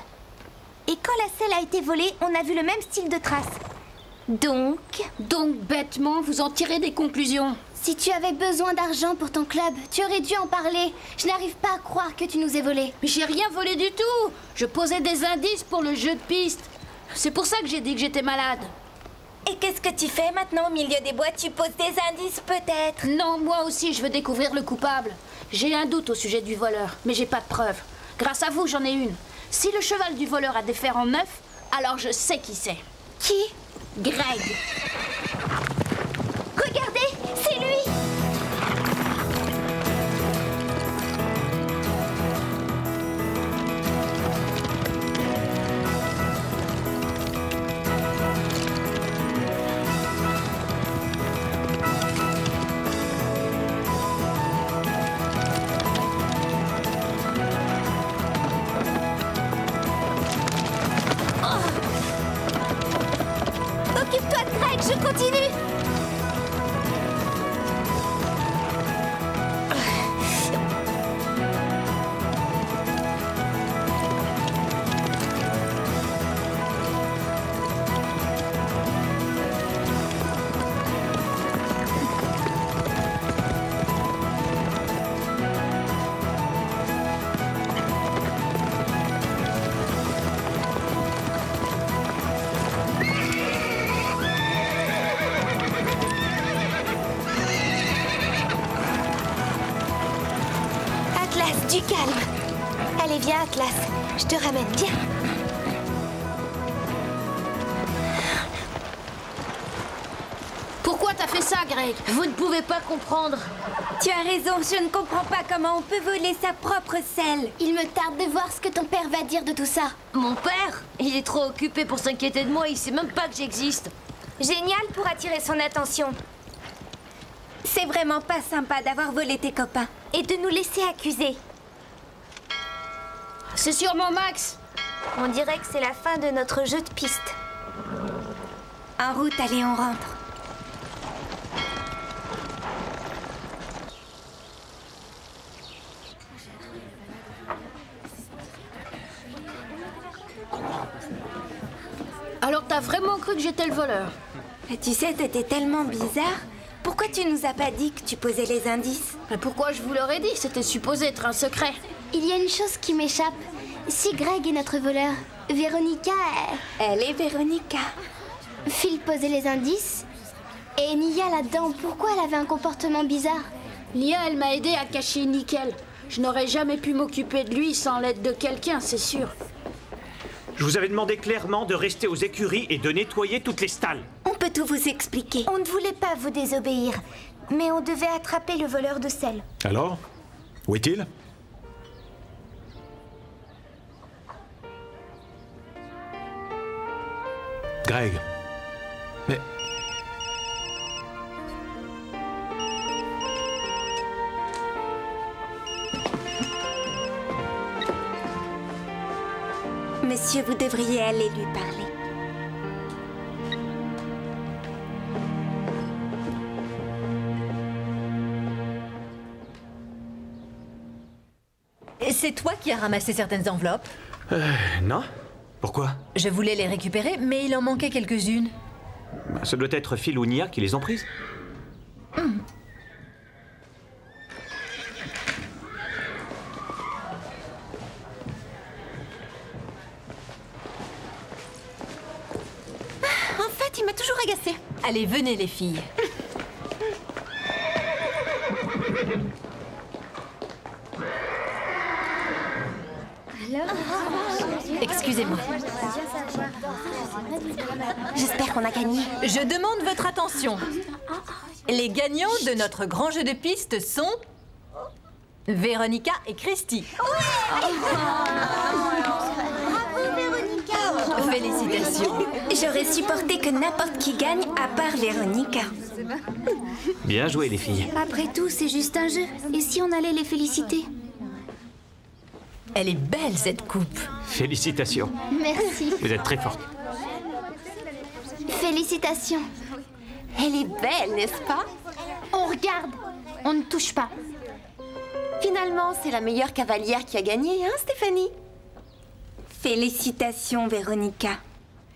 [SPEAKER 3] Et quand la selle a été volée, on a vu le même style de traces. Donc,
[SPEAKER 8] bêtement, vous en tirez des conclusions.
[SPEAKER 3] si tu avais besoin d'argent pour ton club, tu aurais dû en parler. Je n'arrive pas à croire que tu nous aies volé.
[SPEAKER 8] Mais j'ai rien volé du tout. Je posais des indices pour le jeu de piste. C'est pour ça que j'ai dit que j'étais malade.
[SPEAKER 4] Et qu'est-ce que tu fais maintenant au milieu des bois? Tu poses des indices peut-être?
[SPEAKER 8] Non, moi aussi, je veux découvrir le coupable. J'ai un doute au sujet du voleur, mais j'ai pas de preuves. Grâce à vous, j'en ai une. Si le cheval du voleur a des fers en neuf, alors je sais qui c'est.
[SPEAKER 1] Qui?
[SPEAKER 8] Greg.
[SPEAKER 1] Regardez, c'est lui! Occupe-toi de Greg, je continue! Atlas, du calme. Allez, viens, Atlas. Je te ramène, viens.
[SPEAKER 8] Pourquoi t'as fait ça, Greg?
[SPEAKER 9] Vous ne pouvez pas comprendre.
[SPEAKER 4] Tu as raison, je ne comprends pas comment on peut voler sa propre selle.
[SPEAKER 1] Il me tarde de voir ce que ton père va dire de tout ça.
[SPEAKER 9] Mon père, il est trop occupé pour s'inquiéter de moi, il sait même pas que j'existe.
[SPEAKER 4] Génial pour attirer son attention. C'est vraiment pas sympa d'avoir volé tes copains et de nous laisser accuser.
[SPEAKER 8] C'est sûrement Max.
[SPEAKER 4] On dirait que c'est la fin de notre jeu de piste. En route, allez, on rentre.
[SPEAKER 8] Alors t'as vraiment cru que j'étais le voleur?
[SPEAKER 4] Et tu sais, t'étais tellement bizarre. Pourquoi tu nous as pas dit que tu posais les indices?
[SPEAKER 8] Mais pourquoi je vous l'aurais dit? C'était supposé être un secret.
[SPEAKER 1] Il y a une chose qui m'échappe. Si Greg est notre voleur, Véronica...
[SPEAKER 4] Elle est Véronica.
[SPEAKER 1] Phil posait les indices. Et Nia là-dedans, pourquoi elle avait un comportement bizarre?
[SPEAKER 8] Nia, elle m'a aidé à cacher Nickel. Je n'aurais jamais pu m'occuper de lui sans l'aide de quelqu'un, c'est sûr.
[SPEAKER 6] Je vous avais demandé clairement de rester aux écuries et de nettoyer toutes les stalles.
[SPEAKER 4] On peut tout vous expliquer. On ne voulait pas vous désobéir, mais on devait attraper le voleur de sel.
[SPEAKER 10] Alors? Où est-il? Greg. Mais...
[SPEAKER 4] Monsieur, vous devriez aller lui parler.
[SPEAKER 5] C'est toi qui as ramassé certaines enveloppes?
[SPEAKER 6] Non. Pourquoi?
[SPEAKER 5] Je voulais les récupérer, mais il en manquait quelques-unes.
[SPEAKER 6] Ça doit être Phil ou Nia qui les ont prises.
[SPEAKER 5] En fait, il m'a toujours agacée. Allez, venez les filles. Excusez-moi.
[SPEAKER 4] J'espère qu'on a gagné.
[SPEAKER 5] Je demande votre attention. Les gagnants de notre grand jeu de piste sont... Véronica et Christy.
[SPEAKER 4] Bravo, Véronica.
[SPEAKER 5] Félicitations.
[SPEAKER 4] J'aurais supporté que n'importe qui gagne à part Véronica.
[SPEAKER 6] Bien joué, les filles.
[SPEAKER 1] Après tout, c'est juste un jeu. Et si on allait les féliciter?
[SPEAKER 5] Elle est belle, cette coupe.
[SPEAKER 6] Félicitations.
[SPEAKER 1] Merci.
[SPEAKER 6] Vous êtes très forte.
[SPEAKER 1] Félicitations.
[SPEAKER 7] Elle est belle, n'est-ce pas?
[SPEAKER 1] On regarde. On ne touche pas.
[SPEAKER 7] Finalement, c'est la meilleure cavalière qui a gagné, hein, Stéphanie?
[SPEAKER 4] Félicitations, Véronica.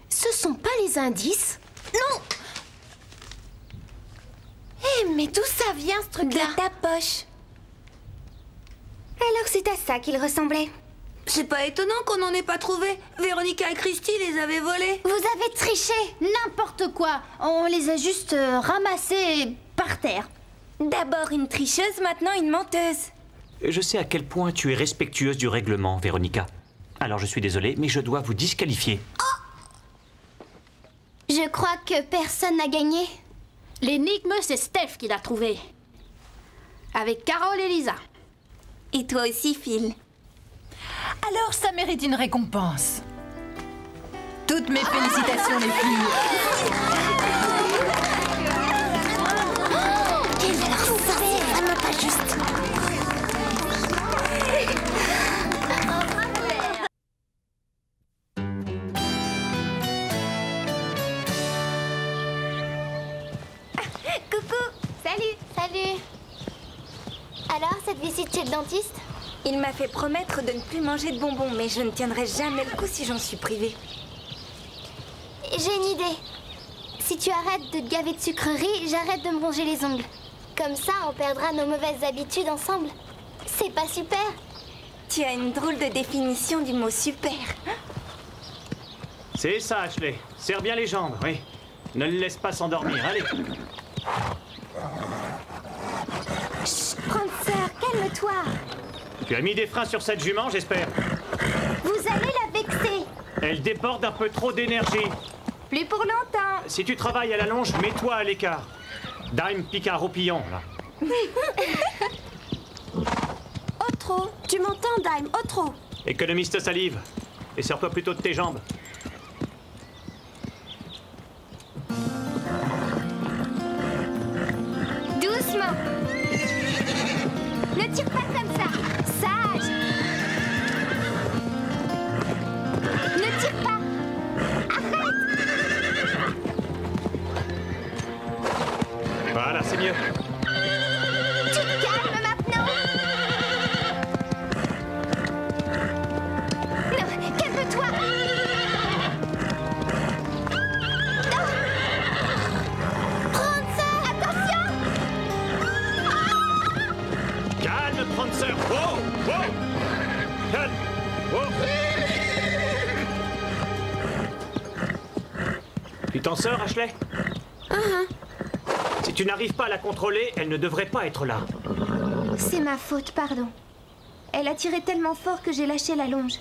[SPEAKER 7] Ce sont pas les indices? Non! Eh, mais d'où ça vient, ce truc-là?
[SPEAKER 4] De ta poche.
[SPEAKER 1] Alors c'est à ça qu'il ressemblait.
[SPEAKER 11] C'est pas étonnant qu'on n'en ait pas trouvé. Véronica et Christy les avaient volés.
[SPEAKER 3] Vous avez triché. N'importe quoi. On les a juste ramassés par terre.
[SPEAKER 4] D'abord une tricheuse, maintenant une menteuse.
[SPEAKER 6] Je sais à quel point tu es respectueuse du règlement, Véronica. Alors je suis désolé, mais je dois vous disqualifier.
[SPEAKER 3] Oh! Je crois que personne n'a gagné.
[SPEAKER 8] L'énigme, c'est Steph qui l'a trouvée. Avec Carole et Lisa.
[SPEAKER 4] Et toi aussi, Phil.
[SPEAKER 12] Alors, ça mérite une récompense. Toutes mes félicitations, les filles.
[SPEAKER 3] Alors ça, c'est vraiment pas juste.
[SPEAKER 1] Coucou. Salut. Alors, cette visite chez le dentiste?
[SPEAKER 4] Il m'a fait promettre de ne plus manger de bonbons, mais je ne tiendrai jamais le coup si j'en suis privée.
[SPEAKER 1] J'ai une idée. Si tu arrêtes de te gaver de sucreries, j'arrête de me ronger les ongles. Comme ça, on perdra nos mauvaises habitudes ensemble. C'est pas super?
[SPEAKER 4] Tu as une drôle de définition du mot super.
[SPEAKER 6] C'est ça, Ashley. Serre bien les jambes, oui. Ne le laisse pas s'endormir, allez.
[SPEAKER 1] Chut, Prancer, calme-toi.
[SPEAKER 6] Tu as mis des freins sur cette jument, j'espère.
[SPEAKER 1] Vous allez la vexer.
[SPEAKER 6] Elle déborde un peu trop d'énergie.
[SPEAKER 1] Plus pour longtemps.
[SPEAKER 6] Si tu travailles à la longe, mets-toi à l'écart. Dime pique un roupillon, là.
[SPEAKER 1] Otro, tu m'entends, Dime? Otro.
[SPEAKER 6] Économise ta salive. Et serre-toi plutôt de tes jambes.
[SPEAKER 1] Doucement. Ne tire pas comme ça. Sage. Ne tire pas. Arrête.
[SPEAKER 6] Voilà, c'est mieux.
[SPEAKER 1] Tu te calmes maintenant. Non, calme-toi. Non. Prancer, attention.
[SPEAKER 6] Calme, Prancer. Wow, wow. Calme. Wow. Tu t'en sors, Ashley? Si tu n'arrives pas à la contrôler, elle ne devrait pas être là.
[SPEAKER 1] C'est ma faute, pardon. Elle a tiré tellement fort que j'ai lâché la longe.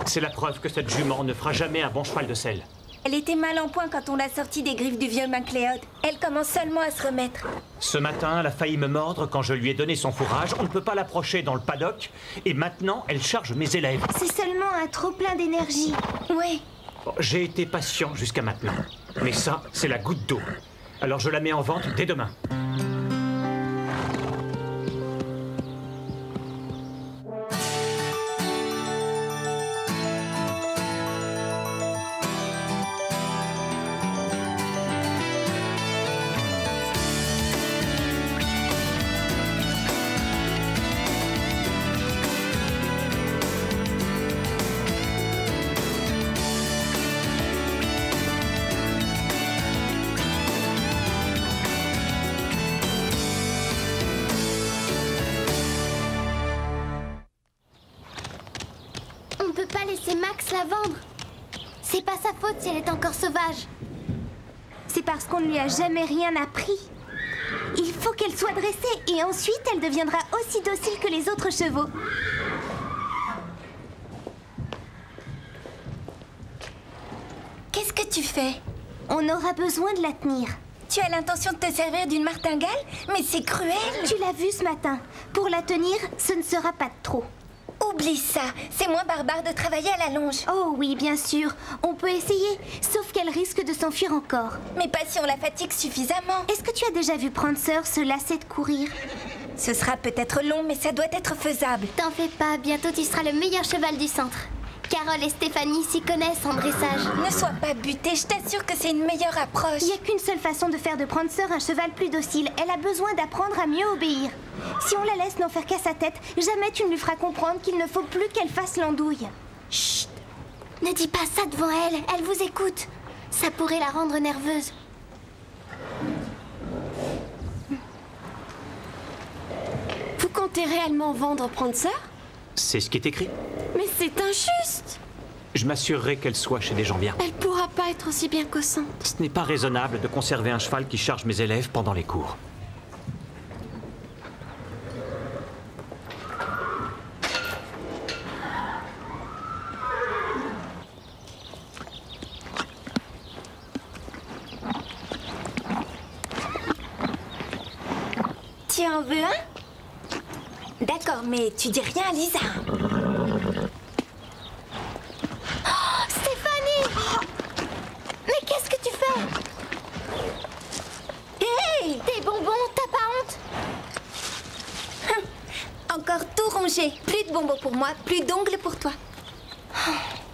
[SPEAKER 6] C'est la preuve que cette jument ne fera jamais un bon cheval de selle.
[SPEAKER 4] Elle était mal en point quand on l'a sortie des griffes du vieux MacLeod. Elle commence seulement à se remettre.
[SPEAKER 6] Ce matin, elle a failli me mordre quand je lui ai donné son fourrage. On ne peut pas l'approcher dans le paddock. Et maintenant, elle charge mes élèves.
[SPEAKER 1] C'est seulement un trop-plein d'énergie. Oui.
[SPEAKER 6] Bon, j'ai été patient jusqu'à maintenant. Mais ça, c'est la goutte d'eau. Alors je la mets en vente dès demain.
[SPEAKER 1] Laisser Max la vendre. C'est pas sa faute si elle est encore sauvage. C'est parce qu'on ne lui a jamais rien appris. Il faut qu'elle soit dressée et ensuite elle deviendra aussi docile que les autres chevaux. Qu'est-ce que tu fais? On aura besoin de la tenir.
[SPEAKER 4] Tu as l'intention de te servir d'une martingale? Mais c'est cruel!
[SPEAKER 1] Tu l'as vu ce matin. Pour la tenir, ce ne sera pas de trop.
[SPEAKER 4] Oublie ça, c'est moins barbare de travailler à la longe.
[SPEAKER 1] Oh oui, bien sûr, on peut essayer, sauf qu'elle risque de s'enfuir encore.
[SPEAKER 4] Mais pas si on la fatigue suffisamment.
[SPEAKER 1] Est-ce que tu as déjà vu Prancer se lasser de courir?
[SPEAKER 4] Ce sera peut-être long, mais ça doit être faisable.
[SPEAKER 1] T'en fais pas, bientôt tu seras le meilleur cheval du centre. Carole et Stéphanie s'y connaissent en dressage.
[SPEAKER 4] Ne sois pas butée, je t'assure que c'est une meilleure approche.
[SPEAKER 1] Il n'y a qu'une seule façon de faire de Prancer un cheval plus docile. Elle a besoin d'apprendre à mieux obéir. Si on la laisse n'en faire qu'à sa tête, jamais tu ne lui feras comprendre qu'il ne faut plus qu'elle fasse l'andouille. Chut! Ne dis pas ça devant elle, elle vous écoute. Ça pourrait la rendre nerveuse.
[SPEAKER 7] Vous comptez réellement vendre Prancer?
[SPEAKER 6] C'est ce qui est écrit.
[SPEAKER 7] Mais c'est injuste.
[SPEAKER 6] Je m'assurerai qu'elle soit chez des gens bien.
[SPEAKER 7] Elle pourra pas être aussi bien qu'Ossante.
[SPEAKER 6] Ce n'est pas raisonnable de conserver un cheval qui charge mes élèves pendant les cours.
[SPEAKER 4] Tu en veux un? D'accord, mais tu dis rien à Lisa.
[SPEAKER 1] Oh, Stéphanie! Mais qu'est-ce que tu fais?
[SPEAKER 4] Hey!
[SPEAKER 1] Tes bonbons, t'as pas honte?
[SPEAKER 4] Encore tout rongé. Plus de bonbons pour moi, plus d'ongles pour toi.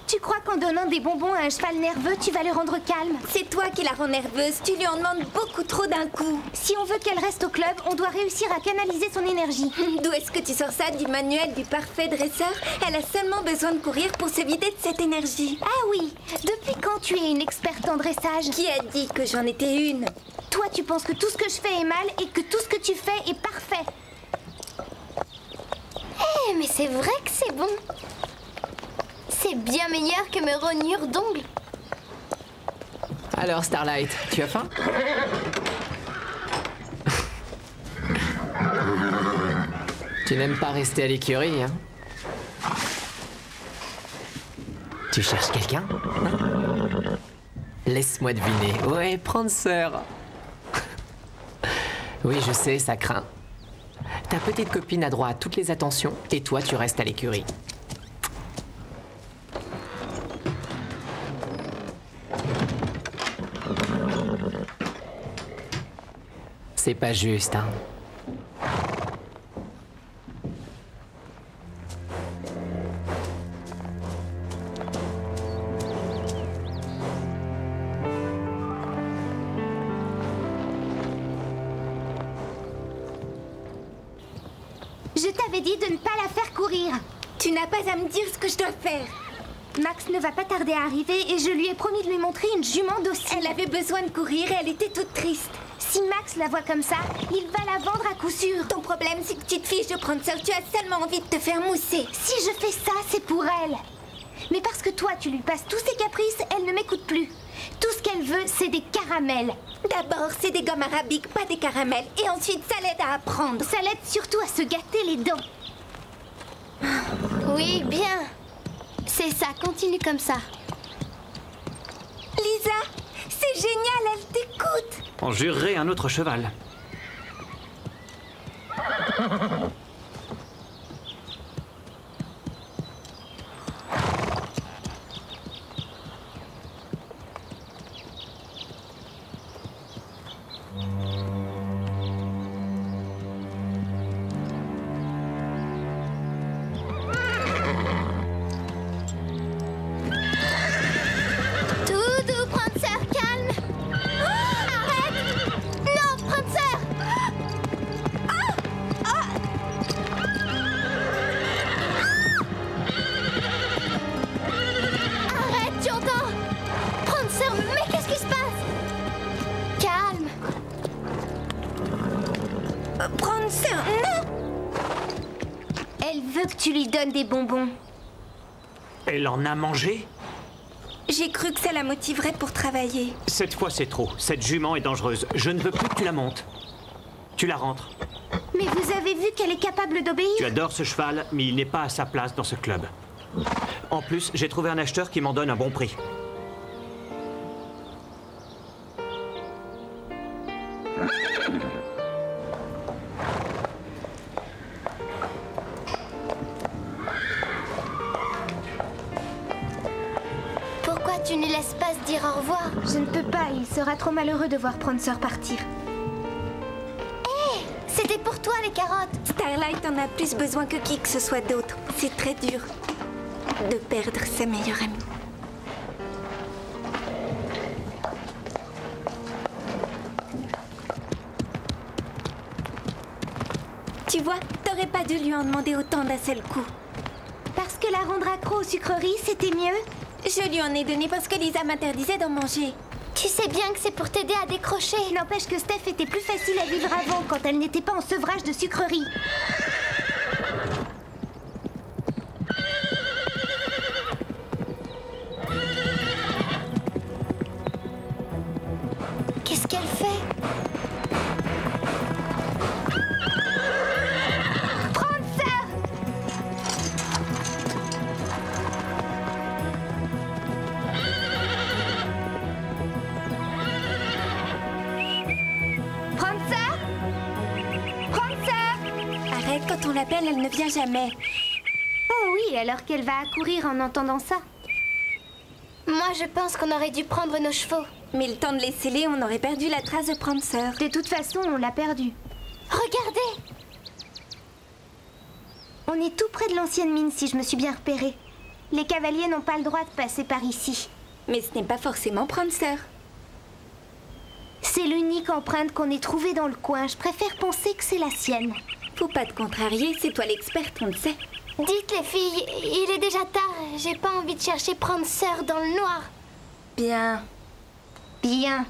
[SPEAKER 3] Tu crois qu'en donnant des bonbons à un cheval nerveux, tu vas le rendre calme?
[SPEAKER 4] C'est toi qui la rends nerveuse. Tu lui en demandes beaucoup trop d'un coup.
[SPEAKER 3] Si on veut qu'elle reste au club, on doit réussir à canaliser son énergie.
[SPEAKER 4] D'où est-ce que tu sors ça? Du manuel du parfait dresseur? Elle a seulement besoin de courir pour se vider de cette énergie.
[SPEAKER 3] Ah oui, depuis quand tu es une experte en dressage?
[SPEAKER 4] Qui a dit que j'en étais une?
[SPEAKER 3] Toi, tu penses que tout ce que je fais est mal et que tout ce que tu fais est parfait.
[SPEAKER 1] Eh, mais c'est vrai que c'est bon. C'est bien meilleur que mes rognures d'ongles.
[SPEAKER 2] Alors, Starlight, tu as faim? Tu n'aimes pas rester à l'écurie, hein? Tu cherches quelqu'un? Hein? Laisse-moi deviner. Ouais, Prancer. Oui, je sais, ça craint. Ta petite copine a droit à toutes les attentions et toi, tu restes à l'écurie. C'est pas juste, hein.
[SPEAKER 3] Je t'avais dit de ne pas la faire courir.
[SPEAKER 4] Tu n'as pas à me dire ce que je dois faire.
[SPEAKER 3] Max ne va pas tarder à arriver et je lui ai promis de lui montrer une jument docile.
[SPEAKER 4] Elle avait besoin de courir et elle était toute triste.
[SPEAKER 3] Si Max la voit comme ça, il va la vendre à coup sûr.
[SPEAKER 4] Ton problème, c'est que tu te fiches de Prancer. Tu as seulement envie de te faire mousser.
[SPEAKER 3] Si je fais ça, c'est pour elle. Mais parce que toi, tu lui passes tous ses caprices, elle ne m'écoute plus. Tout ce qu'elle veut, c'est des caramels.
[SPEAKER 4] D'abord, c'est des gommes arabiques, pas des caramels. Et ensuite, ça l'aide à apprendre.
[SPEAKER 3] Ça l'aide surtout à se gâter les dents.
[SPEAKER 1] Oui, bien. C'est ça, continue comme ça.
[SPEAKER 4] Lisa, c'est génial, elle t'écoute.
[SPEAKER 6] On jurerait un autre cheval.
[SPEAKER 4] Prancer, non!
[SPEAKER 3] Elle veut que tu lui donnes des bonbons.
[SPEAKER 6] Elle en a mangé?
[SPEAKER 4] J'ai cru que ça la motiverait pour travailler.
[SPEAKER 6] Cette fois, c'est trop. Cette jument est dangereuse. Je ne veux plus que tu la montes. Tu la rentres.
[SPEAKER 3] Mais vous avez vu qu'elle est capable d'obéir?
[SPEAKER 6] Tu adores ce cheval, mais il n'est pas à sa place dans ce club. En plus, j'ai trouvé un acheteur qui m'en donne un bon prix.
[SPEAKER 1] Pourquoi tu ne laisses pas se dire au revoir?
[SPEAKER 3] Je ne peux pas, il sera trop malheureux de voir Prancer partir.
[SPEAKER 1] Hé, c'était pour toi les carottes.
[SPEAKER 4] Starlight en a plus besoin que qui que ce soit d'autre. C'est très dur de perdre sa meilleure amie. Tu vois, t'aurais pas dû lui en demander autant d'un seul coup.
[SPEAKER 3] Parce que la rendre accro aux sucreries, c'était mieux?
[SPEAKER 4] Je lui en ai donné parce que Lisa m'interdisait d'en manger.
[SPEAKER 1] Tu sais bien que c'est pour t'aider à décrocher.
[SPEAKER 3] N'empêche que Steph était plus facile à vivre avant, quand elle n'était pas en sevrage de sucreries.
[SPEAKER 4] l'appelle, elle ne vient jamais.
[SPEAKER 3] Oh oui, alors qu'elle va accourir en entendant ça.
[SPEAKER 1] Moi, je pense qu'on aurait dû prendre nos chevaux.
[SPEAKER 4] Mais le temps de les sceller, on aurait perdu la trace de Prancer.
[SPEAKER 3] De toute façon, on l'a perdue.
[SPEAKER 1] Regardez!
[SPEAKER 3] On est tout près de l'ancienne mine, si je me suis bien repérée. Les cavaliers n'ont pas le droit de passer par ici.
[SPEAKER 4] Mais ce n'est pas forcément Prancer.
[SPEAKER 3] C'est l'unique empreinte qu'on ait trouvée dans le coin. Je préfère penser que c'est la sienne.
[SPEAKER 4] Faut pas te contrarier, c'est toi l'experte, on le sait.
[SPEAKER 1] Dites les filles, il est déjà tard. J'ai pas envie de chercher Prancer dans le noir.
[SPEAKER 4] Bien.
[SPEAKER 3] Bien.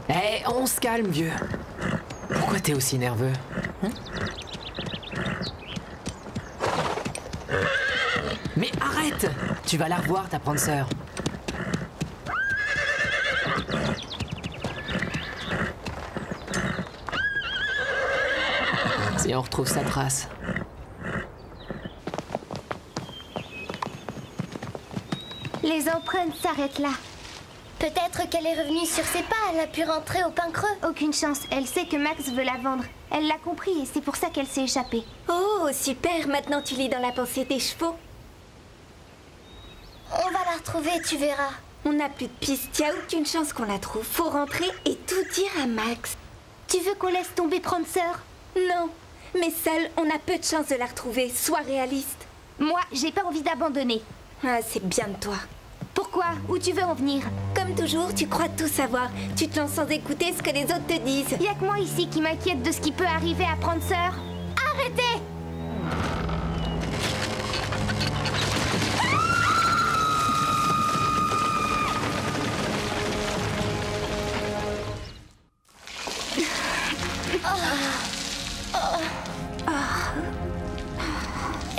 [SPEAKER 2] Hé, on se calme, vieux. Pourquoi t'es aussi nerveux? Mais arrête! Tu vas la revoir, ta Prancer. Si on retrouve sa trace.
[SPEAKER 3] Les empreintes s'arrêtent là.
[SPEAKER 1] Peut-être qu'elle est revenue sur ses pas, elle a pu rentrer au pain creux.
[SPEAKER 3] Aucune chance, elle sait que Max veut la vendre. Elle l'a compris et c'est pour ça qu'elle s'est échappée.
[SPEAKER 4] Oh, super, maintenant tu lis dans la pensée des chevaux.
[SPEAKER 1] On va la retrouver, tu verras.
[SPEAKER 4] On n'a plus de piste, y a aucune chance qu'on la trouve. Faut rentrer et tout dire à Max.
[SPEAKER 3] Tu veux qu'on laisse tomber Prancer?
[SPEAKER 4] Non, mais seul, on a peu de chance de la retrouver. Sois réaliste.
[SPEAKER 3] Moi, j'ai pas envie d'abandonner.
[SPEAKER 4] Ah, c'est bien de toi.
[SPEAKER 3] Pourquoi? Où tu veux en venir?
[SPEAKER 4] Comme toujours, tu crois tout savoir. Tu te lances sans écouter ce que les autres te disent.
[SPEAKER 3] Y a que moi ici qui m'inquiète de ce qui peut arriver à Prancer. Arrêtez!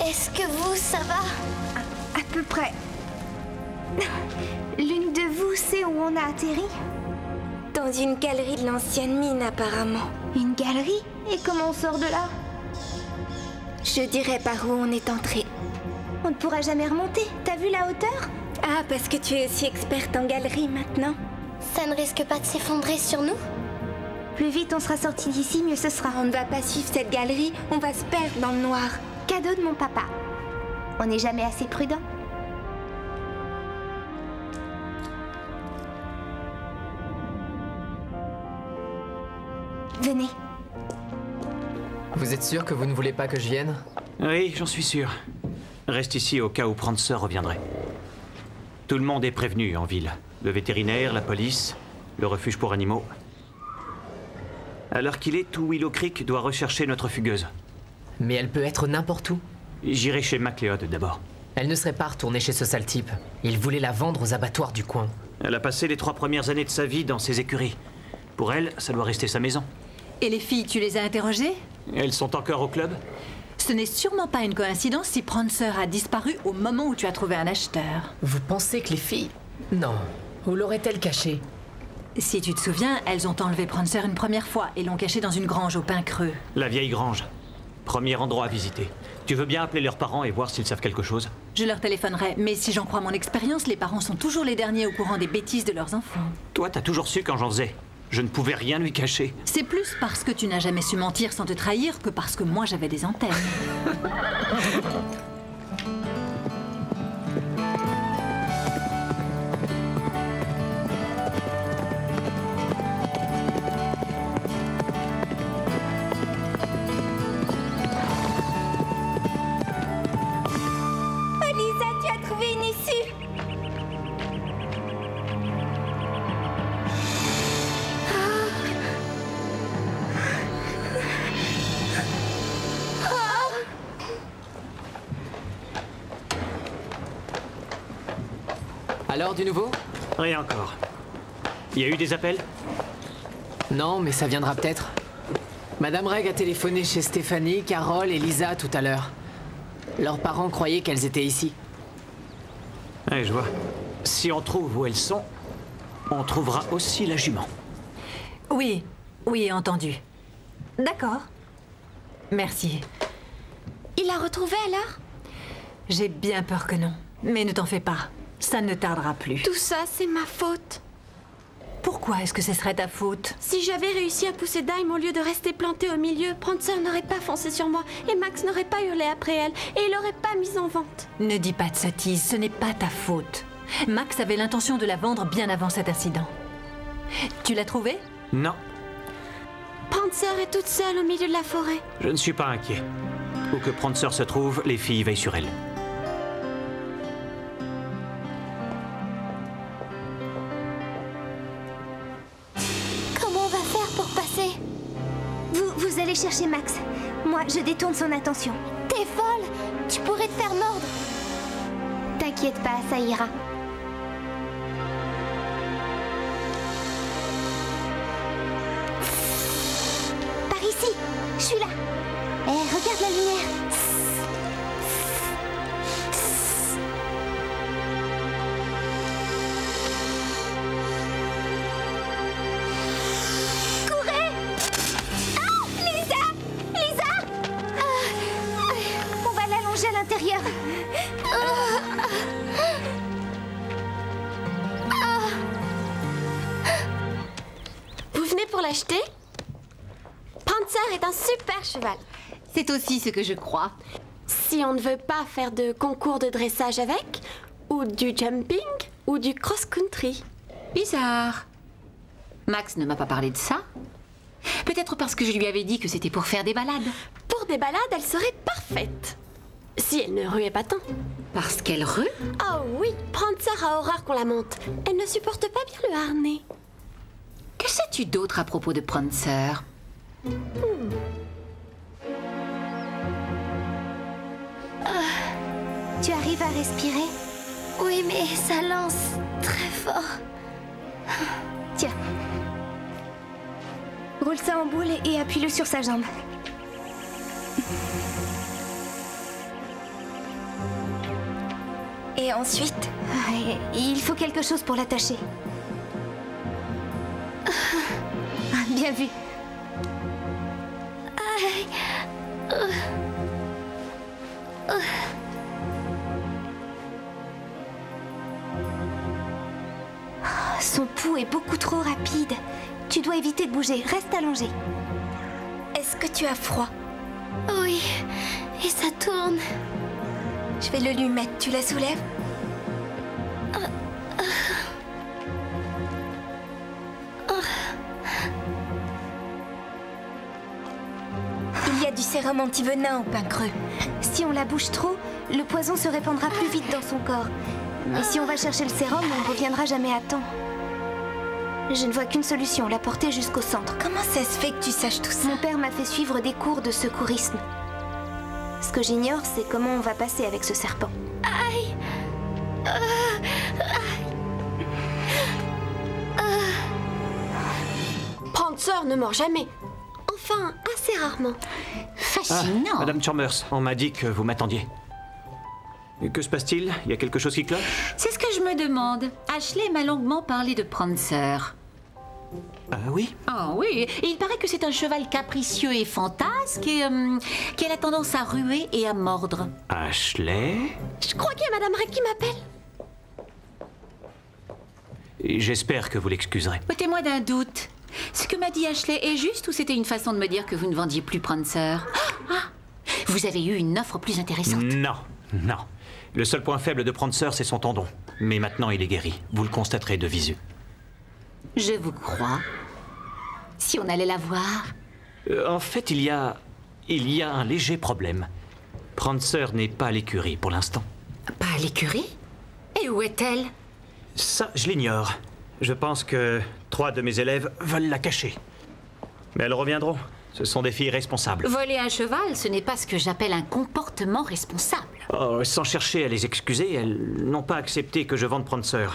[SPEAKER 1] Est-ce que vous, ça va?
[SPEAKER 3] À peu près. L'une de vous sait où on a atterri?
[SPEAKER 4] Dans une galerie de l'ancienne mine, apparemment.
[SPEAKER 3] Une galerie? Et comment on sort de là?
[SPEAKER 4] Je dirais par où on est entré.
[SPEAKER 3] On ne pourra jamais remonter. T'as vu la hauteur?
[SPEAKER 4] Ah, parce que tu es aussi experte en galerie maintenant.
[SPEAKER 1] Ça ne risque pas de s'effondrer sur nous?
[SPEAKER 3] Plus vite on sera sorti d'ici, mieux ce sera.
[SPEAKER 4] On ne va pas suivre cette galerie, on va se perdre dans le noir.
[SPEAKER 3] Cadeau de mon papa. On n'est jamais assez prudent. Venez.
[SPEAKER 2] Vous êtes sûr que vous ne voulez pas que je vienne?
[SPEAKER 6] Oui, j'en suis sûr. Reste ici au cas où Prancer reviendrait. Tout le monde est prévenu en ville. Le vétérinaire, la police, le refuge pour animaux. À l'heure qu'il est, tout Willow Creek doit rechercher notre fugueuse.
[SPEAKER 2] Mais elle peut être n'importe où.
[SPEAKER 6] J'irai chez MacLeod d'abord.
[SPEAKER 2] Elle ne serait pas retournée chez ce sale type. Il voulait la vendre aux abattoirs du coin.
[SPEAKER 6] Elle a passé les 3 premières années de sa vie dans ses écuries. Pour elle, ça doit rester sa maison.
[SPEAKER 5] Et les filles, tu les as interrogées?
[SPEAKER 6] Elles sont encore au club?
[SPEAKER 5] Ce n'est sûrement pas une coïncidence si Prancer a disparu au moment où tu as trouvé un acheteur.
[SPEAKER 2] Vous pensez que les filles... Non. Où l'aurait-elle caché?
[SPEAKER 5] Si tu te souviens, elles ont enlevé Prancer une première fois et l'ont caché dans une grange au pain creux.
[SPEAKER 6] La vieille grange. Premier endroit à visiter. Tu veux bien appeler leurs parents et voir s'ils savent quelque chose?
[SPEAKER 5] Je leur téléphonerai, mais si j'en crois mon expérience, les parents sont toujours les derniers au courant des bêtises de leurs enfants.
[SPEAKER 6] Toi, t'as toujours su quand j'en faisais. Je ne pouvais rien lui cacher.
[SPEAKER 5] C'est plus parce que tu n'as jamais su mentir sans te trahir que parce que moi j'avais des antennes.
[SPEAKER 4] Oh Lisa, tu as trouvé une issue.
[SPEAKER 2] Alors, du nouveau?
[SPEAKER 6] Rien encore. Il y a eu des appels?
[SPEAKER 2] Non, mais ça viendra peut-être. Madame Reg a téléphoné chez Stéphanie, Carole et Lisa tout à l'heure. Leurs parents croyaient qu'elles étaient ici.
[SPEAKER 6] Ouais, je vois. Si on trouve où elles sont, on trouvera aussi la jument.
[SPEAKER 5] Oui, oui, entendu. D'accord. Merci.
[SPEAKER 1] Il l'a retrouvée alors?
[SPEAKER 5] J'ai bien peur que non. Mais ne t'en fais pas. Ça ne tardera plus.
[SPEAKER 1] Tout ça, c'est ma faute.
[SPEAKER 5] Pourquoi est-ce que ce serait ta faute?
[SPEAKER 1] Si j'avais réussi à pousser Dime au lieu de rester plantée au milieu, Prancer n'aurait pas foncé sur moi et Max n'aurait pas hurlé après elle et il l'aurait pas mise en vente.
[SPEAKER 5] Ne dis pas de sottises, ce n'est pas ta faute. Max avait l'intention de la vendre bien avant cet incident. Tu l'as trouvée?
[SPEAKER 6] Non,
[SPEAKER 1] Prancer est toute seule au milieu de la forêt.
[SPEAKER 6] je ne suis pas inquiet. Où que Prancer se trouve, les filles veillent sur elle.
[SPEAKER 3] Comment on va faire pour passer? Vous allez chercher Max. Moi, je détourne son attention. T'es folle! Tu pourrais te faire mordre. T'inquiète pas, ça ira. Par ici, je suis là. Eh, regarde la lumière. Courez! Ah! Lisa! Lisa! On va l'allonger à l'intérieur.
[SPEAKER 1] Vous venez pour l'acheter? Prancer est un super cheval.
[SPEAKER 9] C'est aussi ce que je crois.
[SPEAKER 1] Si on ne veut pas faire de concours de dressage avec, ou du jumping, ou du cross-country.
[SPEAKER 9] Bizarre. Max ne m'a pas parlé de ça. Peut-être parce que je lui avais dit que c'était pour faire des balades.
[SPEAKER 1] Pour des balades, elle serait parfaite. Si elle ne ruait pas tant.
[SPEAKER 9] Parce qu'elle rue?
[SPEAKER 1] Oh oui, Prancer a horreur qu'on la monte. Elle ne supporte pas bien le harnais.
[SPEAKER 9] Que sais-tu d'autre à propos de Prancer?
[SPEAKER 3] Tu arrives à respirer?
[SPEAKER 1] Oui, mais ça lance très fort.
[SPEAKER 3] Tiens. Roule ça en boule et appuie-le sur sa jambe.
[SPEAKER 1] Et ensuite?
[SPEAKER 3] Il faut quelque chose pour l'attacher. Bien vu. Son pouls est beaucoup trop rapide. Tu dois éviter de bouger. Reste allongé.
[SPEAKER 1] Est-ce que tu as froid? Oui, et ça tourne. Je vais le lui mettre. Tu la soulèves?
[SPEAKER 3] Il y a du sérum anti-venin au pain creux. Si on la bouge trop, le poison se répandra plus vite dans son corps. Et si on va chercher le sérum, on ne reviendra jamais à temps. Je ne vois qu'une solution, la porter jusqu'au centre.
[SPEAKER 1] Comment ça se fait que tu saches tout ça?
[SPEAKER 3] Mon père m'a fait suivre des cours de secourisme. Ce que j'ignore, c'est comment on va passer avec ce serpent.
[SPEAKER 1] Aïe! Prancer ne mord jamais. Enfin, assez rarement.
[SPEAKER 9] Fascinant.
[SPEAKER 6] Madame Chalmers, on m'a dit que vous m'attendiez. Que se passe-t-il? Il y a quelque chose qui cloche?
[SPEAKER 9] C'est ce que je me demande. Ashley m'a longuement parlé de Prancer.
[SPEAKER 6] Ah oui?
[SPEAKER 9] Ah oui, il paraît que c'est un cheval capricieux et fantasque et qui a la tendance à ruer et à mordre.
[SPEAKER 6] Ashley?
[SPEAKER 1] Je crois qu'il y a Madame Reg qui m'appelle.
[SPEAKER 6] J'espère que vous l'excuserez.
[SPEAKER 9] Ôtez-moi d'un doute. Ce que m'a dit Ashley est juste ou c'était une façon de me dire que vous ne vendiez plus Prancer? Vous avez eu une offre plus intéressante?
[SPEAKER 6] Non, non. Le seul point faible de Prancer, c'est son tendon. Mais maintenant, il est guéri. Vous le constaterez de visu.
[SPEAKER 9] Je vous crois. Si on allait la voir?
[SPEAKER 6] En fait, il y a un léger problème. Prancer n'est pas à l'écurie pour l'instant.
[SPEAKER 9] Pas à l'écurie? Et où est-elle?
[SPEAKER 6] Ça, je l'ignore. Je pense que 3 de mes élèves veulent la cacher. Mais elles reviendront. Ce sont des filles responsables.
[SPEAKER 9] Voler un cheval, ce n'est pas ce que j'appelle un comportement responsable.
[SPEAKER 6] Oh, sans chercher à les excuser, elles n'ont pas accepté que je vende Prancer.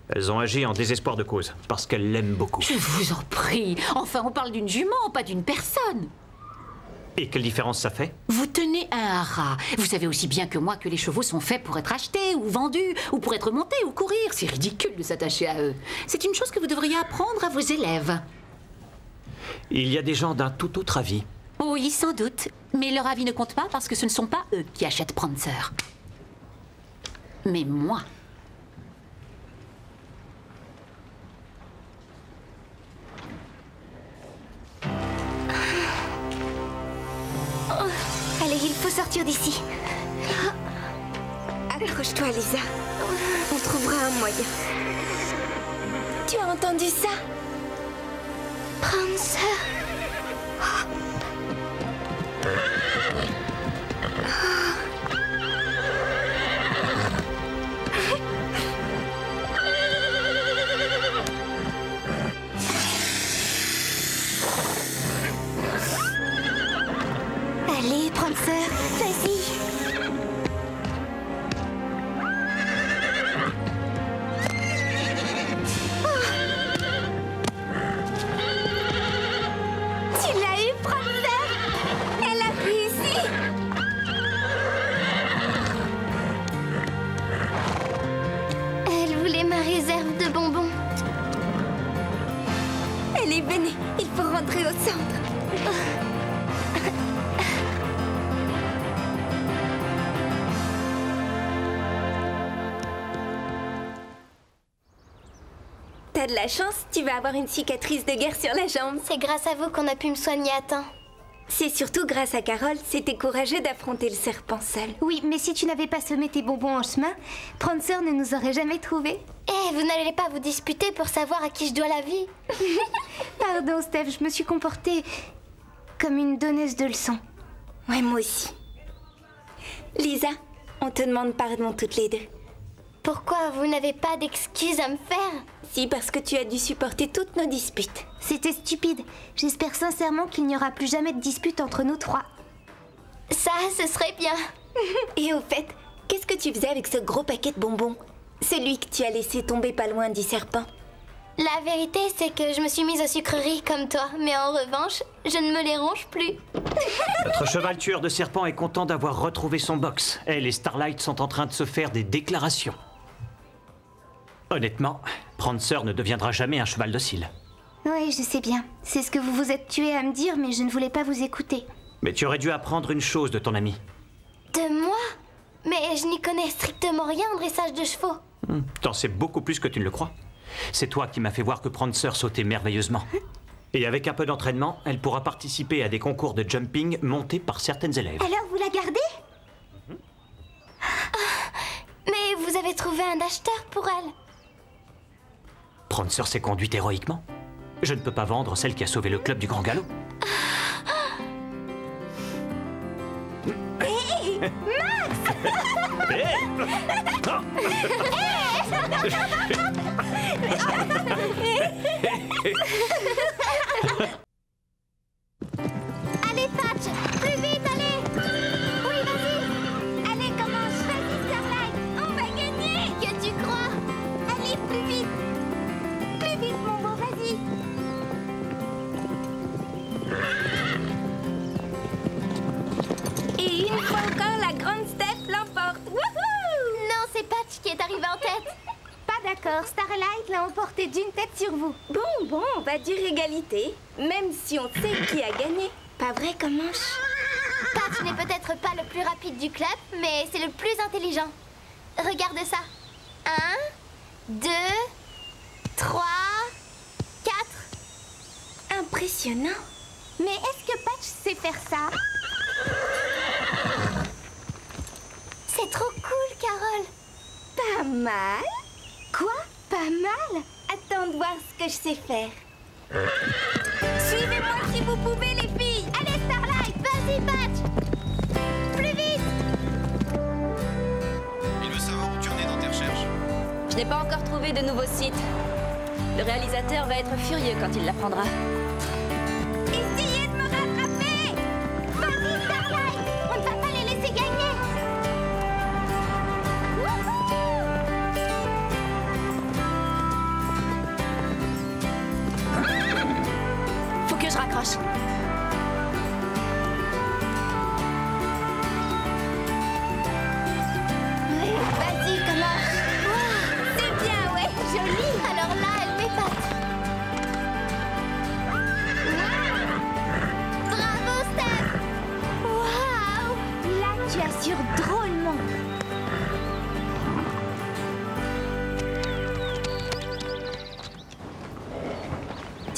[SPEAKER 6] Elles ont agi en désespoir de cause, parce qu'elles l'aiment beaucoup.
[SPEAKER 9] Je vous en prie. Enfin, on parle d'une jument, pas d'une personne.
[SPEAKER 6] Et quelle différence ça fait?
[SPEAKER 9] Vous tenez un haras. Vous savez aussi bien que moi que les chevaux sont faits pour être achetés ou vendus, ou pour être montés ou courir. C'est ridicule de s'attacher à eux. C'est une chose que vous devriez apprendre à vos élèves.
[SPEAKER 6] Il y a des gens d'un tout autre avis.
[SPEAKER 9] Oui, sans doute. Mais leur avis ne compte pas parce que ce ne sont pas eux qui achètent Prancer. Mais moi...
[SPEAKER 1] Allez, il faut sortir d'ici.
[SPEAKER 4] Accroche-toi, Lisa. On trouvera un moyen. Tu as entendu ça?
[SPEAKER 1] Prancer. Allez, Prancer, vas-y. Tu l'as eu, Prancer? Elle a réussi. Elle voulait ma réserve de bonbons.
[SPEAKER 4] Allez, venez, il faut rentrer au centre. T'as de la chance, tu vas avoir une cicatrice de guerre sur la jambe.
[SPEAKER 1] C'est grâce à vous qu'on a pu me soigner à temps.
[SPEAKER 4] C'est surtout grâce à Carole, c'était courageux d'affronter le serpent seul.
[SPEAKER 3] Oui, mais si tu n'avais pas semé tes bonbons en chemin, Prancer ne nous aurait jamais trouvés.
[SPEAKER 1] Eh, vous n'allez pas vous disputer pour savoir à qui je dois la vie.
[SPEAKER 3] Pardon, Steph, je me suis comportée comme une donneuse de leçons.
[SPEAKER 4] Ouais, moi aussi. Lisa, on te demande pardon toutes les deux.
[SPEAKER 1] Pourquoi vous n'avez pas d'excuses à me faire?
[SPEAKER 4] Si, parce que tu as dû supporter toutes nos disputes.
[SPEAKER 3] C'était stupide. J'espère sincèrement qu'il n'y aura plus jamais de dispute entre nous trois.
[SPEAKER 1] Ça, ce serait bien.
[SPEAKER 4] Et au fait, qu'est-ce que tu faisais avec ce gros paquet de bonbons? Celui que tu as laissé tomber pas loin du serpent.
[SPEAKER 1] La vérité, c'est que je me suis mise aux sucreries comme toi. Mais en revanche, je ne me les ronge plus.
[SPEAKER 6] Notre cheval tueur de serpents est content d'avoir retrouvé son box. Elle et Starlight sont en train de se faire des déclarations. Honnêtement, Prancer ne deviendra jamais un cheval docile.
[SPEAKER 3] Oui, je sais bien. C'est ce que vous vous êtes tué à me dire, mais je ne voulais pas vous écouter.
[SPEAKER 6] Mais tu aurais dû apprendre une chose de ton ami.
[SPEAKER 1] De moi? Mais je n'y connais strictement rien en dressage de chevaux.
[SPEAKER 6] T'en sais beaucoup plus que tu ne le crois. C'est toi qui m'as fait voir que Prancer sautait merveilleusement. Et avec un peu d'entraînement, elle pourra participer à des concours de jumping montés par certaines élèves.
[SPEAKER 3] Alors, vous la gardez?
[SPEAKER 1] Mais vous avez trouvé un acheteur pour elle.
[SPEAKER 6] Prancer s'est conduite héroïquement. Je ne peux pas vendre celle qui a sauvé le club du Grand Galop.
[SPEAKER 1] Hé, Max! Allez, Patch! Plus vite, allez! Oui, vas-y! Allez, commence! Vas-y, Starlight! On va gagner! Que tu crois? Allez, plus vite! Plus vite, mon beau, vas-y!
[SPEAKER 4] Et une fois encore, la grande Steph l'emporte. Wouhou!
[SPEAKER 1] Non, c'est Patch qui est arrivé en tête.
[SPEAKER 3] Pas d'accord, Starlight l'a emporté d'une tête sur vous.
[SPEAKER 4] Bon, on va dire égalité, même si on sait qui a gagné. Pas vrai, Comanche?
[SPEAKER 1] Patch n'est peut-être pas le plus rapide du club, mais c'est le plus intelligent. Regarde ça. 1, 2, 3, 4.
[SPEAKER 4] Impressionnant.
[SPEAKER 3] Mais est-ce que Patch sait faire ça?
[SPEAKER 1] C'est trop cool, Carole.
[SPEAKER 4] Pas mal.
[SPEAKER 3] Quoi? Pas mal?
[SPEAKER 4] Attends de voir ce que je sais faire. Suivez-moi si vous pouvez, les filles.
[SPEAKER 1] Allez, Starlight, vas-y, Patch. Plus vite.
[SPEAKER 13] Il veut savoir où tu en es dans tes recherches.
[SPEAKER 5] Je n'ai pas encore trouvé de nouveau site. Le réalisateur va être furieux quand il l'apprendra.
[SPEAKER 1] Essayez de me rattraper. Vas-y, Starlight. On ne va pas les laisser gagner.
[SPEAKER 5] Faut que je raccroche.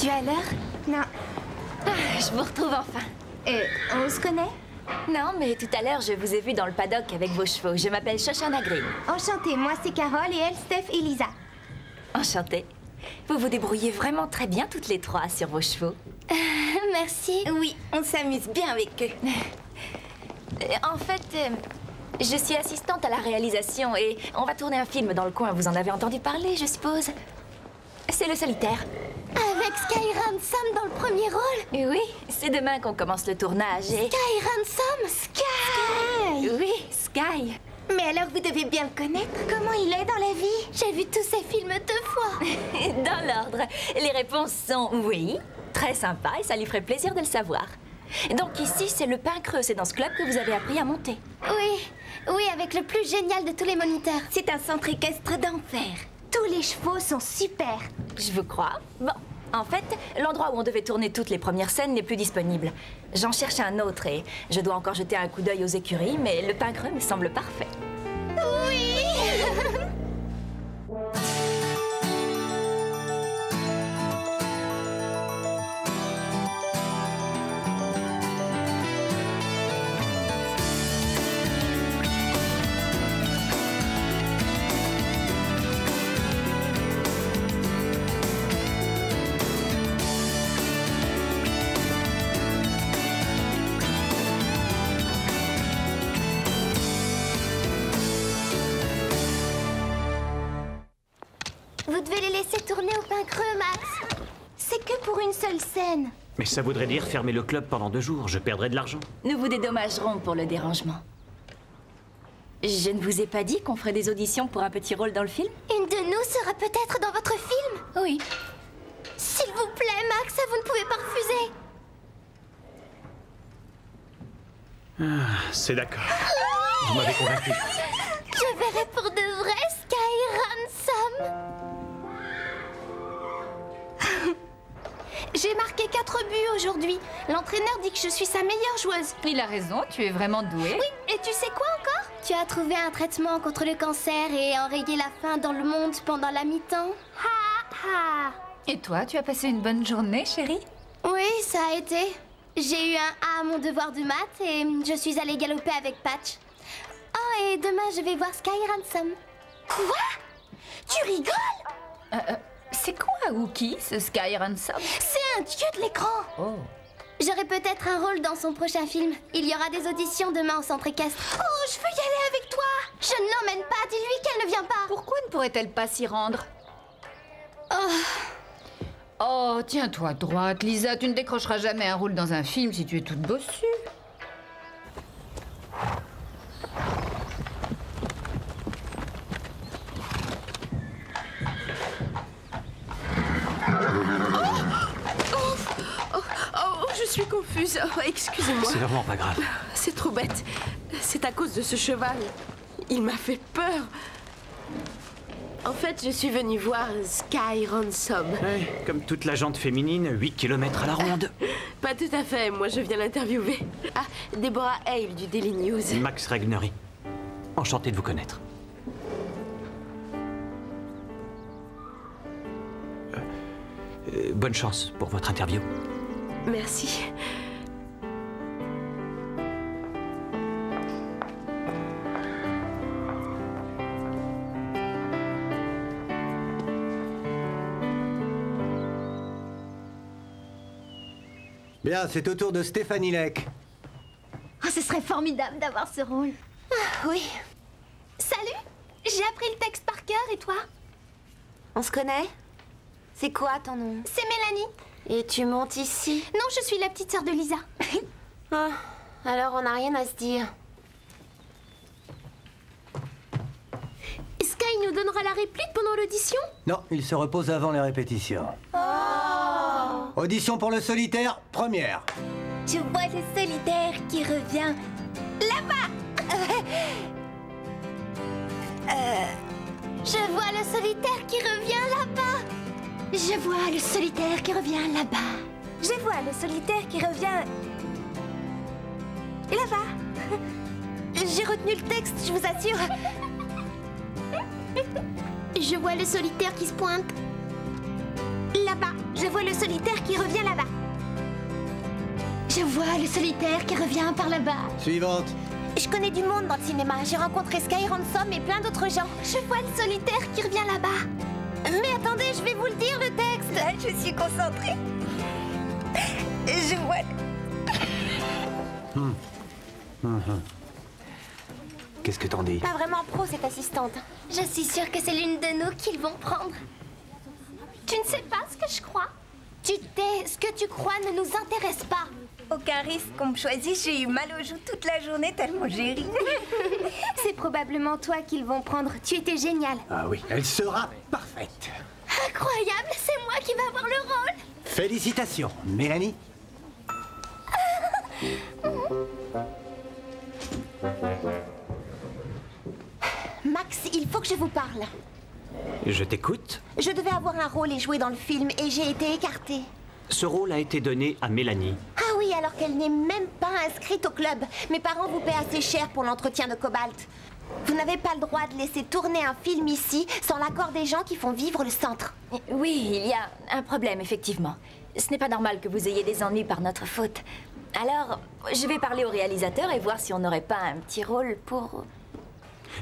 [SPEAKER 4] Tu es à l'heure? Non.
[SPEAKER 1] Ah, je vous retrouve enfin.
[SPEAKER 4] On se connaît?
[SPEAKER 1] Non, mais tout à l'heure, je vous ai vu dans le paddock avec vos chevaux. Je m'appelle Shoshana Green.
[SPEAKER 4] Enchantée, moi c'est Carole et elle, Steph et Lisa.
[SPEAKER 1] Enchantée. Vous vous débrouillez vraiment très bien toutes les trois sur vos chevaux.
[SPEAKER 4] Merci. Oui, on s'amuse bien avec eux.
[SPEAKER 1] En fait, je suis assistante à la réalisation et on va tourner un film dans le coin. Vous en avez entendu parler, je suppose? C'est Le Solitaire.
[SPEAKER 3] Avec Sky Ransom dans le premier rôle?
[SPEAKER 1] Oui, c'est demain qu'on commence le tournage et...
[SPEAKER 3] Sky Ransom? Sky!
[SPEAKER 1] Oui, Sky.
[SPEAKER 4] Mais alors vous devez bien le connaître. Comment il est dans la vie?
[SPEAKER 3] J'ai vu tous ces films 2 fois.
[SPEAKER 1] Dans l'ordre, les réponses sont oui, très sympa et ça lui ferait plaisir de le savoir. Donc ici, c'est le pain creux, c'est dans ce club que vous avez appris à monter.
[SPEAKER 3] Oui, avec le plus génial de tous les moniteurs.
[SPEAKER 4] C'est un centre équestre d'enfer. Tous les chevaux sont super.
[SPEAKER 1] Je vous crois. Bon, en fait, l'endroit où on devait tourner toutes les premières scènes n'est plus disponible. J'en cherche un autre et je dois encore jeter un coup d'œil aux écuries, mais le pain creux me semble parfait.
[SPEAKER 3] Oui. Vous devez les laisser tourner au pain creux, Max. C'est que pour une seule scène.
[SPEAKER 6] Mais ça voudrait dire fermer le club pendant 2 jours. Je perdrais de l'argent.
[SPEAKER 1] Nous vous dédommagerons pour le dérangement. Je ne vous ai pas dit qu'on ferait des auditions pour un petit rôle dans le film?
[SPEAKER 3] Une de nous sera peut-être dans votre film?
[SPEAKER 1] Oui.
[SPEAKER 3] S'il vous plaît, Max, vous ne pouvez pas refuser.
[SPEAKER 6] C'est d'accord. Vous m'avez convaincu.
[SPEAKER 3] Je verrai pour de vrai Sky Ransom. J'ai marqué 4 buts aujourd'hui. L'entraîneur dit que je suis sa meilleure joueuse.
[SPEAKER 12] Il a raison, tu es vraiment douée.
[SPEAKER 3] Oui, et tu sais quoi encore? Tu as trouvé un traitement contre le cancer et enrayé la faim dans le monde pendant la mi-temps. Ha ha.
[SPEAKER 12] Et toi, tu as passé une bonne journée, chérie?
[SPEAKER 3] Oui, ça a été. J'ai eu un A à mon devoir de maths et je suis allée galoper avec Patch. Oh, et demain, je vais voir Sky Ransom. Quoi? Tu rigoles?
[SPEAKER 12] C'est quoi, Wookie, ce Sky Ransom?
[SPEAKER 3] C'est un dieu de l'écran.
[SPEAKER 12] Oh.
[SPEAKER 3] J'aurai peut-être un rôle dans son prochain film. Il y aura des auditions demain au centre équestre. Oh, je veux y aller avec toi. Je ne l'emmène pas. Dis-lui qu'elle ne vient pas.
[SPEAKER 12] Pourquoi ne pourrait-elle pas s'y rendre? Oh, tiens-toi droite, Lisa. Tu ne décrocheras jamais un rôle dans un film si tu es toute bossue.
[SPEAKER 14] Je suis confuse. Oh, excusez-moi.
[SPEAKER 6] C'est vraiment pas grave.
[SPEAKER 14] C'est trop bête. C'est à cause de ce cheval. Il m'a fait peur. En fait, je suis venue voir Sky Ransom.
[SPEAKER 6] Ouais, comme toute la jante féminine, 8 km à la ronde.
[SPEAKER 14] Pas tout à fait. Moi, je viens l'interviewer. Ah, Deborah Hale du Daily News.
[SPEAKER 6] Max Regnery. Enchanté de vous connaître. Bonne chance pour votre interview.
[SPEAKER 14] Merci.
[SPEAKER 15] Bien, c'est au tour de Stéphanie Leck.
[SPEAKER 3] Oh, ce serait formidable d'avoir ce rôle. Ah, oui. Salut. J'ai appris le texte par cœur et toi?
[SPEAKER 7] On se connaît? C'est quoi ton nom?
[SPEAKER 3] C'est Mélanie.
[SPEAKER 7] Et tu montes ici?
[SPEAKER 3] Non, je suis la petite sœur de Lisa.
[SPEAKER 7] Ah, alors on n'a rien à se dire.
[SPEAKER 3] Sky nous donnera la réplique pendant l'audition?
[SPEAKER 15] Non, il se repose avant les répétitions. Audition pour le solitaire, première.
[SPEAKER 4] Je vois le solitaire qui revient là-bas.
[SPEAKER 3] Je vois le solitaire qui revient là-bas. Je vois le solitaire qui revient là-bas.
[SPEAKER 4] Je vois le solitaire qui revient là-bas. J'ai retenu le texte, je vous assure.
[SPEAKER 3] Je vois le solitaire qui se pointe là-bas.
[SPEAKER 4] Je
[SPEAKER 1] Je vois le solitaire qui revient là-bas.
[SPEAKER 3] Je vois le solitaire qui revient par là-bas.
[SPEAKER 15] Suivante.
[SPEAKER 1] Je connais du monde dans le cinéma. J'ai rencontré Sky Ransom et plein d'autres gens. Je vois le solitaire qui revient là-bas. Mais attendez, je vais vous le dire, le texte.
[SPEAKER 4] Là, je suis concentrée. Je vois...
[SPEAKER 15] Qu'est-ce que t'en dis?
[SPEAKER 1] Pas vraiment pro, cette assistante. Je suis sûre que c'est l'une de nous qu'ils vont prendre. Tu ne sais pas ce que je crois? Tu tais, ce que tu crois ne nous intéresse pas.
[SPEAKER 4] Aucun risque qu'on me choisisse, j'ai eu mal aux joues toute la journée tellement j'ai ri.
[SPEAKER 1] C'est probablement toi qu'ils vont prendre. Tu étais géniale.
[SPEAKER 15] Ah oui, elle sera parfaite.
[SPEAKER 1] Incroyable, c'est moi qui vais avoir le rôle.
[SPEAKER 15] Félicitations, Mélanie.
[SPEAKER 1] Max, il faut que je vous parle.
[SPEAKER 6] Je t'écoute.
[SPEAKER 1] Je devais avoir un rôle et jouer dans le film et j'ai été écartée.
[SPEAKER 6] Ce rôle a été donné à Mélanie.
[SPEAKER 1] Ah oui, alors qu'elle n'est même pas inscrite au club. Mes parents vous paient assez cher pour l'entretien de Cobalt. Vous n'avez pas le droit de laisser tourner un film ici sans l'accord des gens qui font vivre le centre.
[SPEAKER 7] Oui, il y a un problème, effectivement. Ce n'est pas normal que vous ayez des ennuis par notre faute. Alors, je vais parler au réalisateur et voir si on n'aurait pas un petit rôle pour...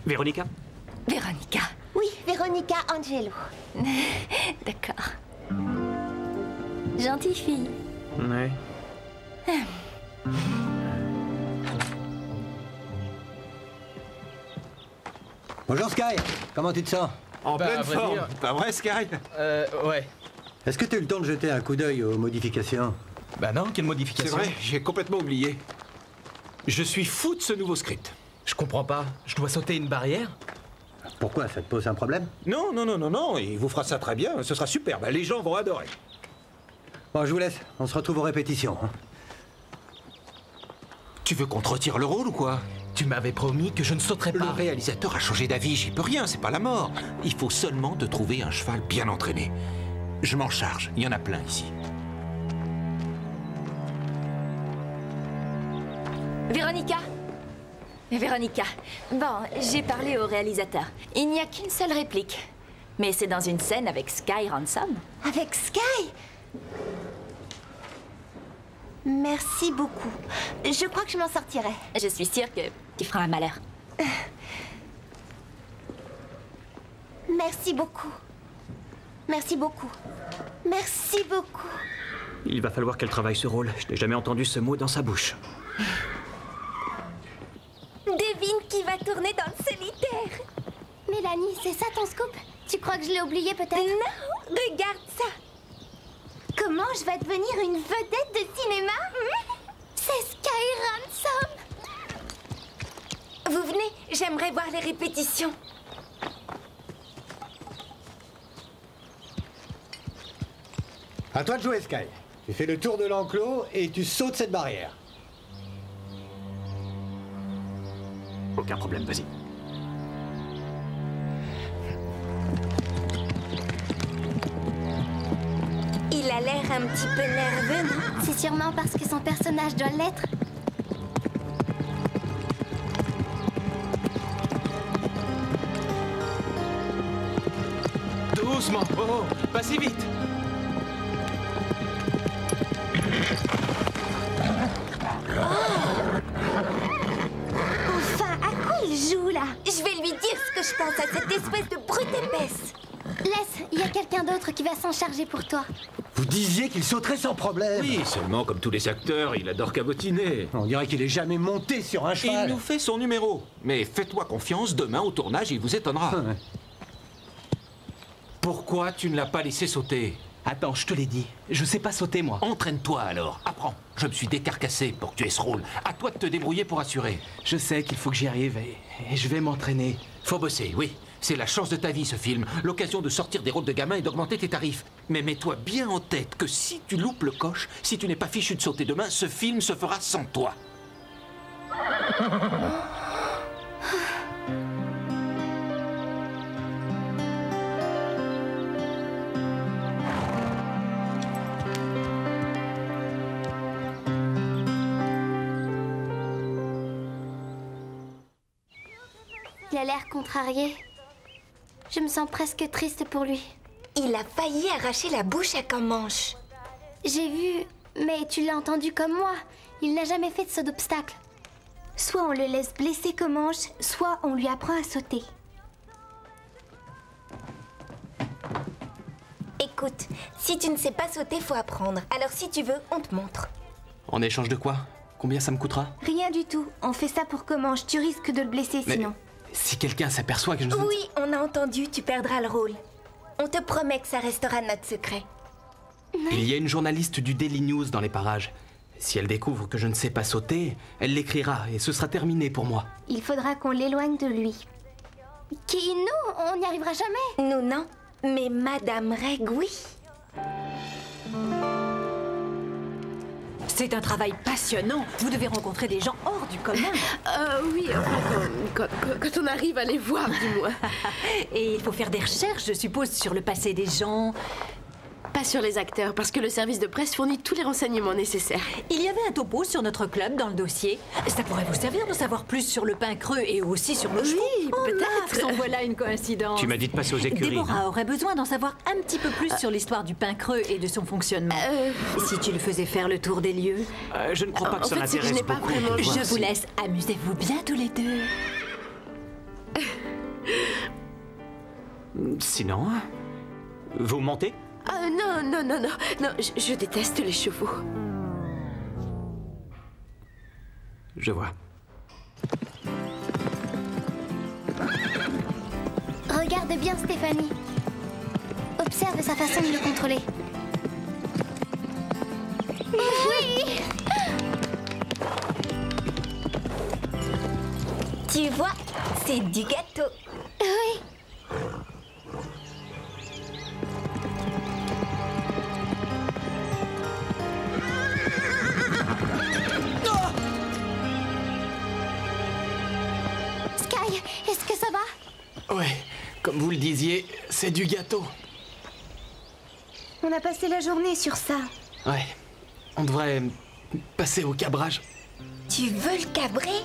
[SPEAKER 6] Véronica?
[SPEAKER 7] Véronica.
[SPEAKER 1] Oui, Véronica Angelo.
[SPEAKER 7] D'accord. Gentille fille.
[SPEAKER 6] Ouais.
[SPEAKER 15] Bonjour Sky, comment tu te sens?
[SPEAKER 10] En pleine forme, pas vrai Sky?
[SPEAKER 16] Ouais.
[SPEAKER 15] Est-ce que tu as eu le temps de jeter un coup d'œil aux modifications?
[SPEAKER 16] Bah non, quelle modification?
[SPEAKER 10] C'est vrai, j'ai complètement oublié. Je suis fou de ce nouveau script.
[SPEAKER 16] Je comprends pas. Je dois sauter une barrière?
[SPEAKER 15] Pourquoi? Ça te pose un problème?
[SPEAKER 10] Non, non, non, non, non, il vous fera ça très bien, ce sera superbe, les gens vont adorer.
[SPEAKER 15] Bon, je vous laisse, on se retrouve aux répétitions.
[SPEAKER 10] Tu veux qu'on te retire le rôle ou quoi?
[SPEAKER 16] Tu m'avais promis que je ne sauterais pas.
[SPEAKER 10] Le réalisateur a changé d'avis, j'y peux rien, c'est pas la mort. Il faut seulement te trouver un cheval bien entraîné. Je m'en charge, il y en a plein ici.
[SPEAKER 7] Véronica? Véronica, bon, j'ai parlé au réalisateur. Il n'y a qu'une seule réplique. Mais c'est dans une scène avec Sky Ransom.
[SPEAKER 1] Avec Sky? Merci beaucoup. Je crois que je m'en sortirai.
[SPEAKER 7] Je suis sûre que tu feras un malheur.
[SPEAKER 1] Merci beaucoup. Merci beaucoup. Merci beaucoup.
[SPEAKER 6] Il va falloir qu'elle travaille ce rôle. Je n'ai jamais entendu ce mot dans sa bouche.
[SPEAKER 1] Devine qui va tourner dans le solitaire. Mélanie, c'est ça ton scoop? Tu crois que je l'ai oublié peut-être? Non, regarde ça. Comment je vais devenir une vedette de cinéma? C'est Sky Ransom.
[SPEAKER 4] Vous venez, j'aimerais voir les répétitions.
[SPEAKER 15] À toi de jouer, Sky. Tu fais le tour de l'enclos et tu sautes cette barrière.
[SPEAKER 6] Aucun problème, vas-y.
[SPEAKER 4] Il a l'air un petit peu nerveux, non?
[SPEAKER 1] C'est sûrement parce que son personnage doit l'être.
[SPEAKER 16] Doucement. Oh, pas si vite.
[SPEAKER 1] Enfin, à quoi il joue là?
[SPEAKER 4] Je vais lui dire ce que je pense à cette espèce de brute épaisse.
[SPEAKER 1] Laisse, il y a quelqu'un d'autre qui va s'en charger pour toi.
[SPEAKER 15] Vous disiez qu'il sauterait sans problème.
[SPEAKER 10] Oui, seulement comme tous les acteurs, il adore cabotiner.
[SPEAKER 15] On dirait qu'il est jamais monté sur un cheval.
[SPEAKER 10] Il nous fait son numéro. Mais fais-toi confiance, demain au tournage, il vous étonnera. Pourquoi tu ne l'as pas laissé sauter?
[SPEAKER 16] Attends, je te l'ai dit. Je sais pas sauter, moi.
[SPEAKER 10] Entraîne-toi alors, apprends. Je me suis décarcassé pour que tu aies ce rôle. À toi de te débrouiller pour assurer.
[SPEAKER 16] Je sais qu'il faut que j'y arrive et je vais m'entraîner.
[SPEAKER 10] Faut bosser, oui. C'est la chance de ta vie, ce film. L'occasion de sortir des rôles de gamin et d'augmenter tes tarifs. Mais mets-toi bien en tête que si tu loupes le coche, si tu n'es pas fichu de sauter demain, ce film se fera sans toi.
[SPEAKER 1] Il a l'air contrarié. Je me sens presque triste pour lui.
[SPEAKER 4] Il a failli arracher la bouche à Comanche.
[SPEAKER 3] J'ai vu, mais tu l'as entendu comme moi. Il n'a jamais fait de saut d'obstacle. Soit on le laisse blesser Comanche, soit on lui apprend à sauter.
[SPEAKER 4] Écoute, si tu ne sais pas sauter, faut apprendre. Alors si tu veux, on te montre.
[SPEAKER 16] En échange de quoi? Combien ça me coûtera?
[SPEAKER 3] Rien du tout. On fait ça pour Comanche. Tu risques de le blesser sinon.
[SPEAKER 16] Si quelqu'un s'aperçoit que je ne...
[SPEAKER 4] Oui, on a entendu, tu perdras le rôle. On te promet que ça restera notre secret.
[SPEAKER 16] Il y a une journaliste du Daily News dans les parages. Si elle découvre que je ne sais pas sauter, elle l'écrira et ce sera terminé pour moi.
[SPEAKER 3] Il faudra qu'on l'éloigne de lui. Qui, nous, on n'y arrivera jamais.
[SPEAKER 4] Nous, non. Mais Madame Reg, oui.
[SPEAKER 5] C'est un travail passionnant. Vous devez rencontrer des gens hors du commun.
[SPEAKER 14] Oui, quand on arrive à les voir, du moins.
[SPEAKER 5] Et il faut faire des recherches, je suppose, sur le passé des gens.
[SPEAKER 14] Pas sur les acteurs, parce que le service de presse fournit tous les renseignements nécessaires.
[SPEAKER 5] Il y avait un topo sur notre club dans le dossier. Ça pourrait vous servir de savoir plus sur le pain creux et aussi sur nos chevaux.
[SPEAKER 14] Oui, peut-être.
[SPEAKER 5] En voilà une coïncidence.
[SPEAKER 6] Tu m'as dit de passer aux écuries.
[SPEAKER 5] Déborah aurait besoin d'en savoir un petit peu plus sur l'histoire du pain creux et de son fonctionnement. Si tu le faisais faire le tour des lieux.
[SPEAKER 6] Je ne crois pas que ça
[SPEAKER 14] c'est que je
[SPEAKER 6] m'intéresse
[SPEAKER 14] n'ai pas
[SPEAKER 6] beaucoup.
[SPEAKER 14] vraiment-
[SPEAKER 5] Je vous laisse. Amusez-vous bien tous les deux.
[SPEAKER 6] Sinon, vous montez?
[SPEAKER 14] Non, je déteste les chevaux.
[SPEAKER 6] Je vois.
[SPEAKER 3] Regarde bien Stéphanie. Observe sa façon de le contrôler. Oui.
[SPEAKER 4] Tu vois, c'est du gâteau.
[SPEAKER 3] Oui. Sky, est-ce que ça va?
[SPEAKER 16] Ouais, comme vous le disiez, c'est du gâteau.
[SPEAKER 3] On a passé la journée sur ça.
[SPEAKER 16] Ouais, on devrait passer au cabrage.
[SPEAKER 4] Tu veux le cabrer?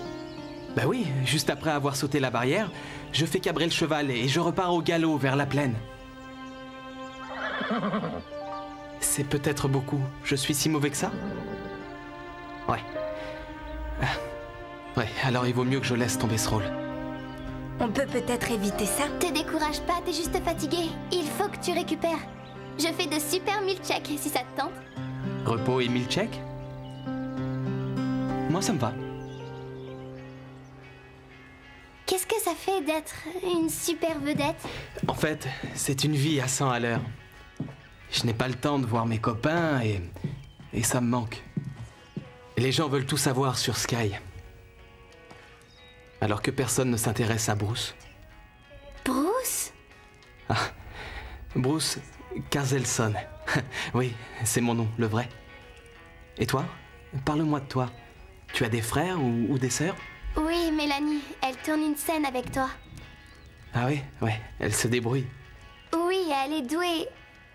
[SPEAKER 16] Bah oui, juste après avoir sauté la barrière, je fais cabrer le cheval et je repars au galop vers la plaine. C'est peut-être beaucoup. Je suis si mauvais que ça? Ouais. Ouais, alors il vaut mieux que je laisse tomber ce rôle.
[SPEAKER 4] On peut peut-être éviter ça.
[SPEAKER 3] Te décourage pas, t'es juste fatigué. Il faut que tu récupères. Je fais de super milkshakes si ça te tente.
[SPEAKER 16] Repos et milkshake? Moi, ça me va.
[SPEAKER 3] Qu'est-ce que ça fait d'être une super vedette?
[SPEAKER 16] En fait, c'est une vie à 100 à l'heure. Je n'ai pas le temps de voir mes copains et ça me manque. Les gens veulent tout savoir sur Sky. Alors que personne ne s'intéresse à Bruce.
[SPEAKER 3] Bruce?
[SPEAKER 16] Ah, Bruce Carzelson. Oui, c'est mon nom, le vrai. Et toi? Parle-moi de toi. Tu as des frères ou des sœurs?
[SPEAKER 3] Oui, Mélanie, elle tourne une scène avec toi.
[SPEAKER 16] Ah oui, ouais, elle se débrouille.
[SPEAKER 3] Oui, elle est douée.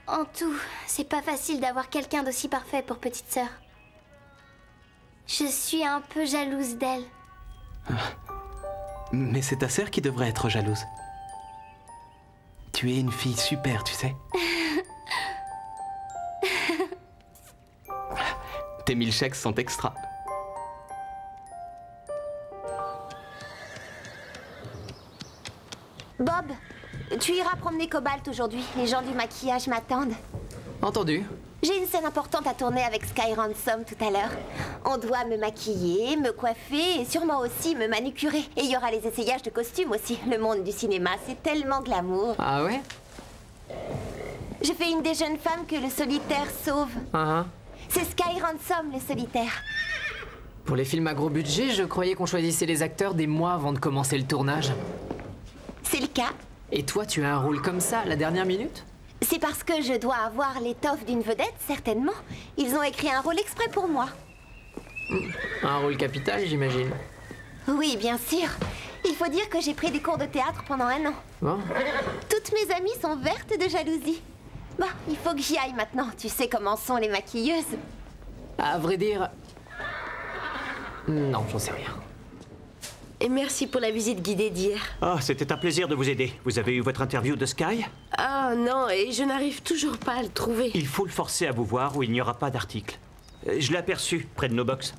[SPEAKER 3] En tout, c'est pas facile d'avoir quelqu'un d'aussi parfait pour petite sœur. Je suis un peu jalouse d'elle.
[SPEAKER 16] Mais c'est ta sœur qui devrait être jalouse. Tu es une fille super, tu sais. Tes milkshakes sont extra.
[SPEAKER 3] Bob, tu iras promener Cobalt aujourd'hui. Les gens du maquillage m'attendent.
[SPEAKER 2] Entendu.
[SPEAKER 3] J'ai une scène importante à tourner avec Sky Ransom tout à l'heure. On doit me maquiller, me coiffer et sûrement aussi me manucurer. Et il y aura les essayages de costumes aussi. Le monde du cinéma, c'est tellement glamour.
[SPEAKER 2] Ah ouais?
[SPEAKER 3] Je fais une des jeunes femmes que le solitaire sauve.
[SPEAKER 2] Ah,
[SPEAKER 3] C'est Sky Ransom, le solitaire.
[SPEAKER 2] Pour les films à gros budget, je croyais qu'on choisissait les acteurs des mois avant de commencer le tournage.
[SPEAKER 3] C'est le cas.
[SPEAKER 2] Et toi, tu as un rôle comme ça à la dernière minute?
[SPEAKER 3] C'est parce que je dois avoir l'étoffe d'une vedette, certainement. Ils ont écrit un rôle exprès pour moi.
[SPEAKER 2] Un rôle capital, j'imagine.
[SPEAKER 3] Oui, bien sûr. Il faut dire que j'ai pris des cours de théâtre pendant 1 an.
[SPEAKER 2] Bon.
[SPEAKER 3] Toutes mes amies sont vertes de jalousie. Bon, il faut que j'y aille maintenant. Tu sais comment sont les maquilleuses.
[SPEAKER 2] À vrai dire... Non, j'en sais rien.
[SPEAKER 14] Et merci pour la visite guidée d'hier.
[SPEAKER 6] Ah, c'était un plaisir de vous aider. Vous avez eu votre interview de Sky?
[SPEAKER 14] Ah non, et je n'arrive toujours pas à le trouver.
[SPEAKER 6] Il faut le forcer à vous voir ou il n'y aura pas d'article. Je l'ai aperçu près de nos box.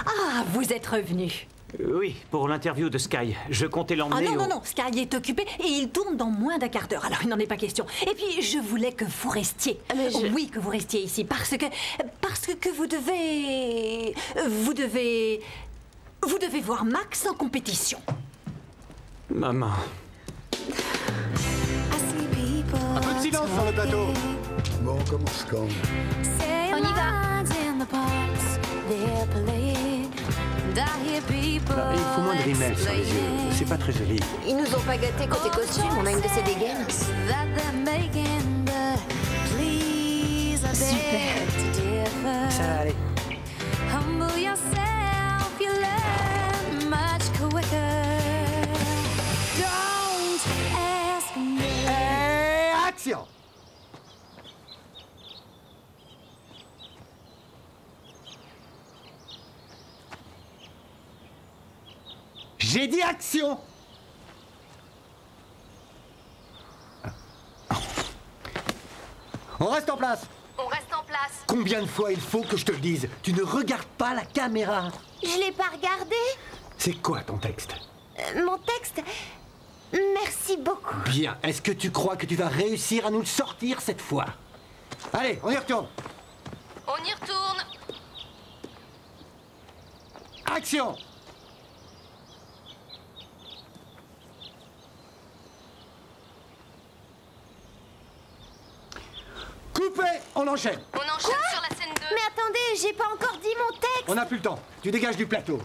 [SPEAKER 5] Ah, vous êtes revenu.
[SPEAKER 6] Oui, pour l'interview de Sky. Je comptais l'emmener
[SPEAKER 5] Ah non, non, Sky est occupé et il tourne dans moins d'1 quart d'heure, alors il n'en est pas question. Et puis, je voulais que vous restiez. Oui, que vous restiez ici, parce que vous devez voir Max en compétition.
[SPEAKER 6] Maman.
[SPEAKER 15] Un peu de silence sur le plateau. Bon, on commence quand?
[SPEAKER 1] On y va.
[SPEAKER 15] Il faut moins de rimel sur les yeux. C'est pas très joli.
[SPEAKER 7] Ils nous ont pas gâtés côté costume, on a une de ces dégaines.
[SPEAKER 1] Super.
[SPEAKER 15] Ça va aller. Et action! J'ai dit action! On reste en place!
[SPEAKER 1] On reste en place.
[SPEAKER 15] Combien de fois il faut que je te le dise? Tu ne regardes pas la caméra!
[SPEAKER 3] Je l'ai pas regardé.
[SPEAKER 15] C'est quoi ton texte?
[SPEAKER 3] Mon texte. Merci beaucoup.
[SPEAKER 15] Bien, est-ce que tu crois que tu vas réussir à nous le sortir cette fois? Allez, on y retourne!
[SPEAKER 1] On y retourne.
[SPEAKER 15] Action! Coupé, on enchaîne.
[SPEAKER 1] On enchaîne sur la scène 2.
[SPEAKER 3] Mais attendez, j'ai pas encore dit mon texte.
[SPEAKER 15] On n'a plus le temps. Tu dégages du plateau.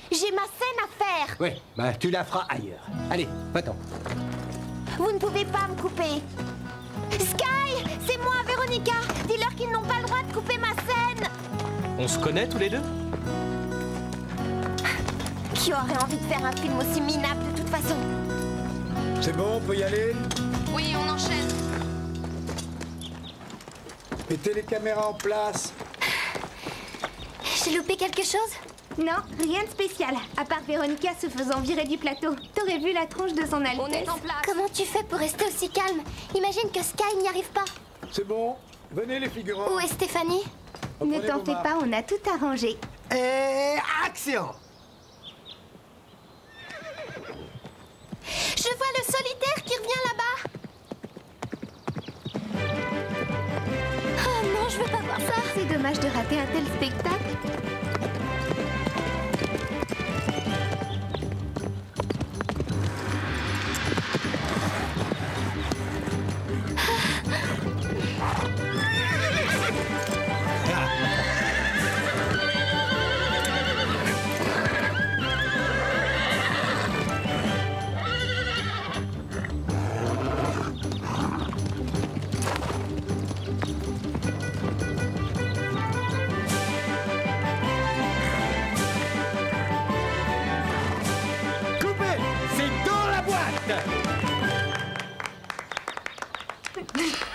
[SPEAKER 3] J'ai ma scène à faire.
[SPEAKER 15] Oui, bah tu la feras ailleurs. Allez, va-t'en.
[SPEAKER 3] Vous ne pouvez pas me couper. Sky, c'est moi, Véronica. Dis-leur qu'ils n'ont pas le droit de couper ma scène.
[SPEAKER 16] On se connaît tous les deux?
[SPEAKER 3] Qui aurait envie de faire un film aussi minable de toute façon?
[SPEAKER 15] C'est bon, on peut y aller?
[SPEAKER 1] Oui, on enchaîne.
[SPEAKER 15] Mettez les caméras en place.
[SPEAKER 3] J'ai loupé quelque chose?
[SPEAKER 4] Non, rien de spécial, à part Véronica se faisant virer du plateau. T'aurais vu la tronche de son Altesse.
[SPEAKER 1] On est en place.
[SPEAKER 3] Comment tu fais pour rester aussi calme? Imagine que Sky n'y arrive pas.
[SPEAKER 15] C'est bon, venez les figurants.
[SPEAKER 3] Où est Stéphanie?
[SPEAKER 4] Ne t'en fais pas, on a tout arrangé.
[SPEAKER 15] Et action!
[SPEAKER 3] Je vois le solitaire qui revient là-bas. Oh non, je veux pas voir ça.
[SPEAKER 4] C'est dommage de rater un tel spectacle.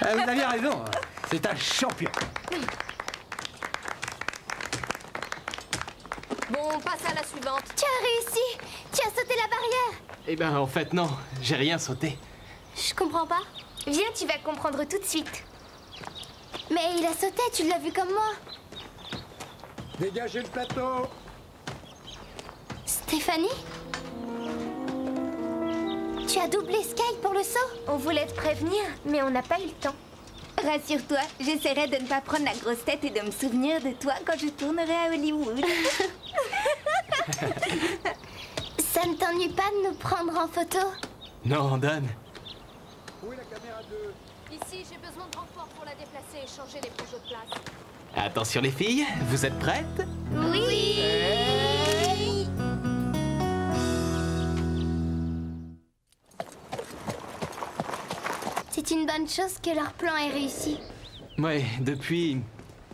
[SPEAKER 15] Ah, vous aviez raison, c'est un champion.
[SPEAKER 1] Bon, on passe à la suivante.
[SPEAKER 3] Tu as réussi. Tu as sauté la barrière.
[SPEAKER 16] Eh ben, en fait, non. J'ai rien sauté.
[SPEAKER 3] Je comprends pas.
[SPEAKER 4] Viens, tu vas comprendre tout de suite.
[SPEAKER 3] Mais il a sauté, tu l'as vu comme moi.
[SPEAKER 15] Dégagez le plateau.
[SPEAKER 3] Stéphanie? Tu as doublé Sky pour le saut?
[SPEAKER 4] On voulait te prévenir, mais on n'a pas eu le temps. Rassure-toi, j'essaierai de ne pas prendre la grosse tête et de me souvenir de toi quand je tournerai à Hollywood.
[SPEAKER 3] Ça ne t'ennuie pas de nous prendre en photo?
[SPEAKER 16] Non, donne.
[SPEAKER 15] Où est la caméra 2?
[SPEAKER 1] Ici, j'ai besoin de renfort pour la déplacer et changer les Peugeot de place.
[SPEAKER 16] Attention les filles, vous êtes prêtes?
[SPEAKER 3] Oui. C'est une bonne chose que leur plan ait réussi.
[SPEAKER 16] Ouais, depuis,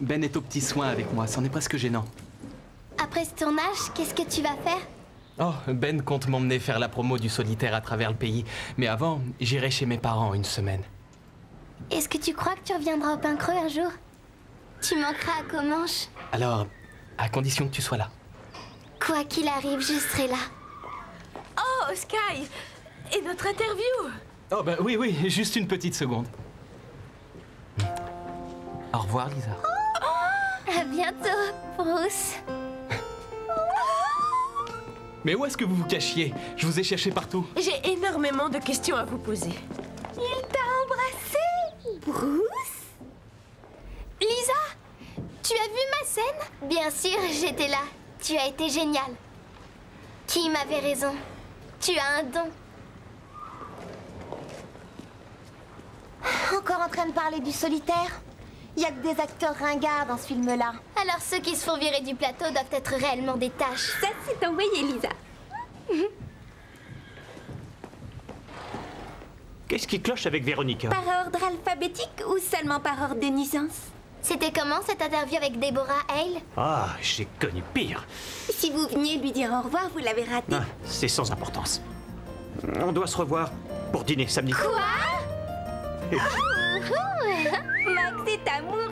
[SPEAKER 16] Ben est au petit soin avec moi, c'en est presque gênant.
[SPEAKER 3] Après ce tournage, qu'est-ce que tu vas faire?
[SPEAKER 16] Oh, Ben compte m'emmener faire la promo du solitaire à travers le pays. Mais avant, j'irai chez mes parents une semaine.
[SPEAKER 3] Est-ce que tu crois que tu reviendras au Pain Creux un jour? Tu manqueras à Comanche.
[SPEAKER 16] Alors, à condition que tu sois là.
[SPEAKER 3] Quoi qu'il arrive, je serai là.
[SPEAKER 14] Oh, Sky! Et notre interview?
[SPEAKER 16] Oh bah oui, juste une petite seconde. Au revoir, Lisa.
[SPEAKER 1] À bientôt, Bruce.
[SPEAKER 16] Mais où est-ce que vous vous cachiez? Je vous ai cherché partout.
[SPEAKER 14] J'ai énormément de questions à vous poser.
[SPEAKER 1] Il t'a embrassé, Bruce? Lisa, tu as vu ma scène? Bien sûr, j'étais là. Tu as été génial. Kim avait raison. Tu as un don.
[SPEAKER 4] Encore en train de parler du solitaire? Il y a que des acteurs ringards dans ce film-là.
[SPEAKER 1] Alors ceux qui se font virer du plateau doivent être réellement des tâches.
[SPEAKER 4] Ça, c'est envoyé, Lisa.
[SPEAKER 6] Qu'est-ce qui cloche avec Véronica?
[SPEAKER 4] Par ordre alphabétique ou seulement par ordre de naissance?
[SPEAKER 1] C'était comment cette interview avec Deborah Hale?
[SPEAKER 6] Ah, j'ai connu pire.
[SPEAKER 4] Si vous veniez lui dire au revoir, vous l'avez raté.
[SPEAKER 6] Ah, c'est sans importance. On doit se revoir pour dîner samedi.
[SPEAKER 1] Quoi?
[SPEAKER 4] Max est amoureux.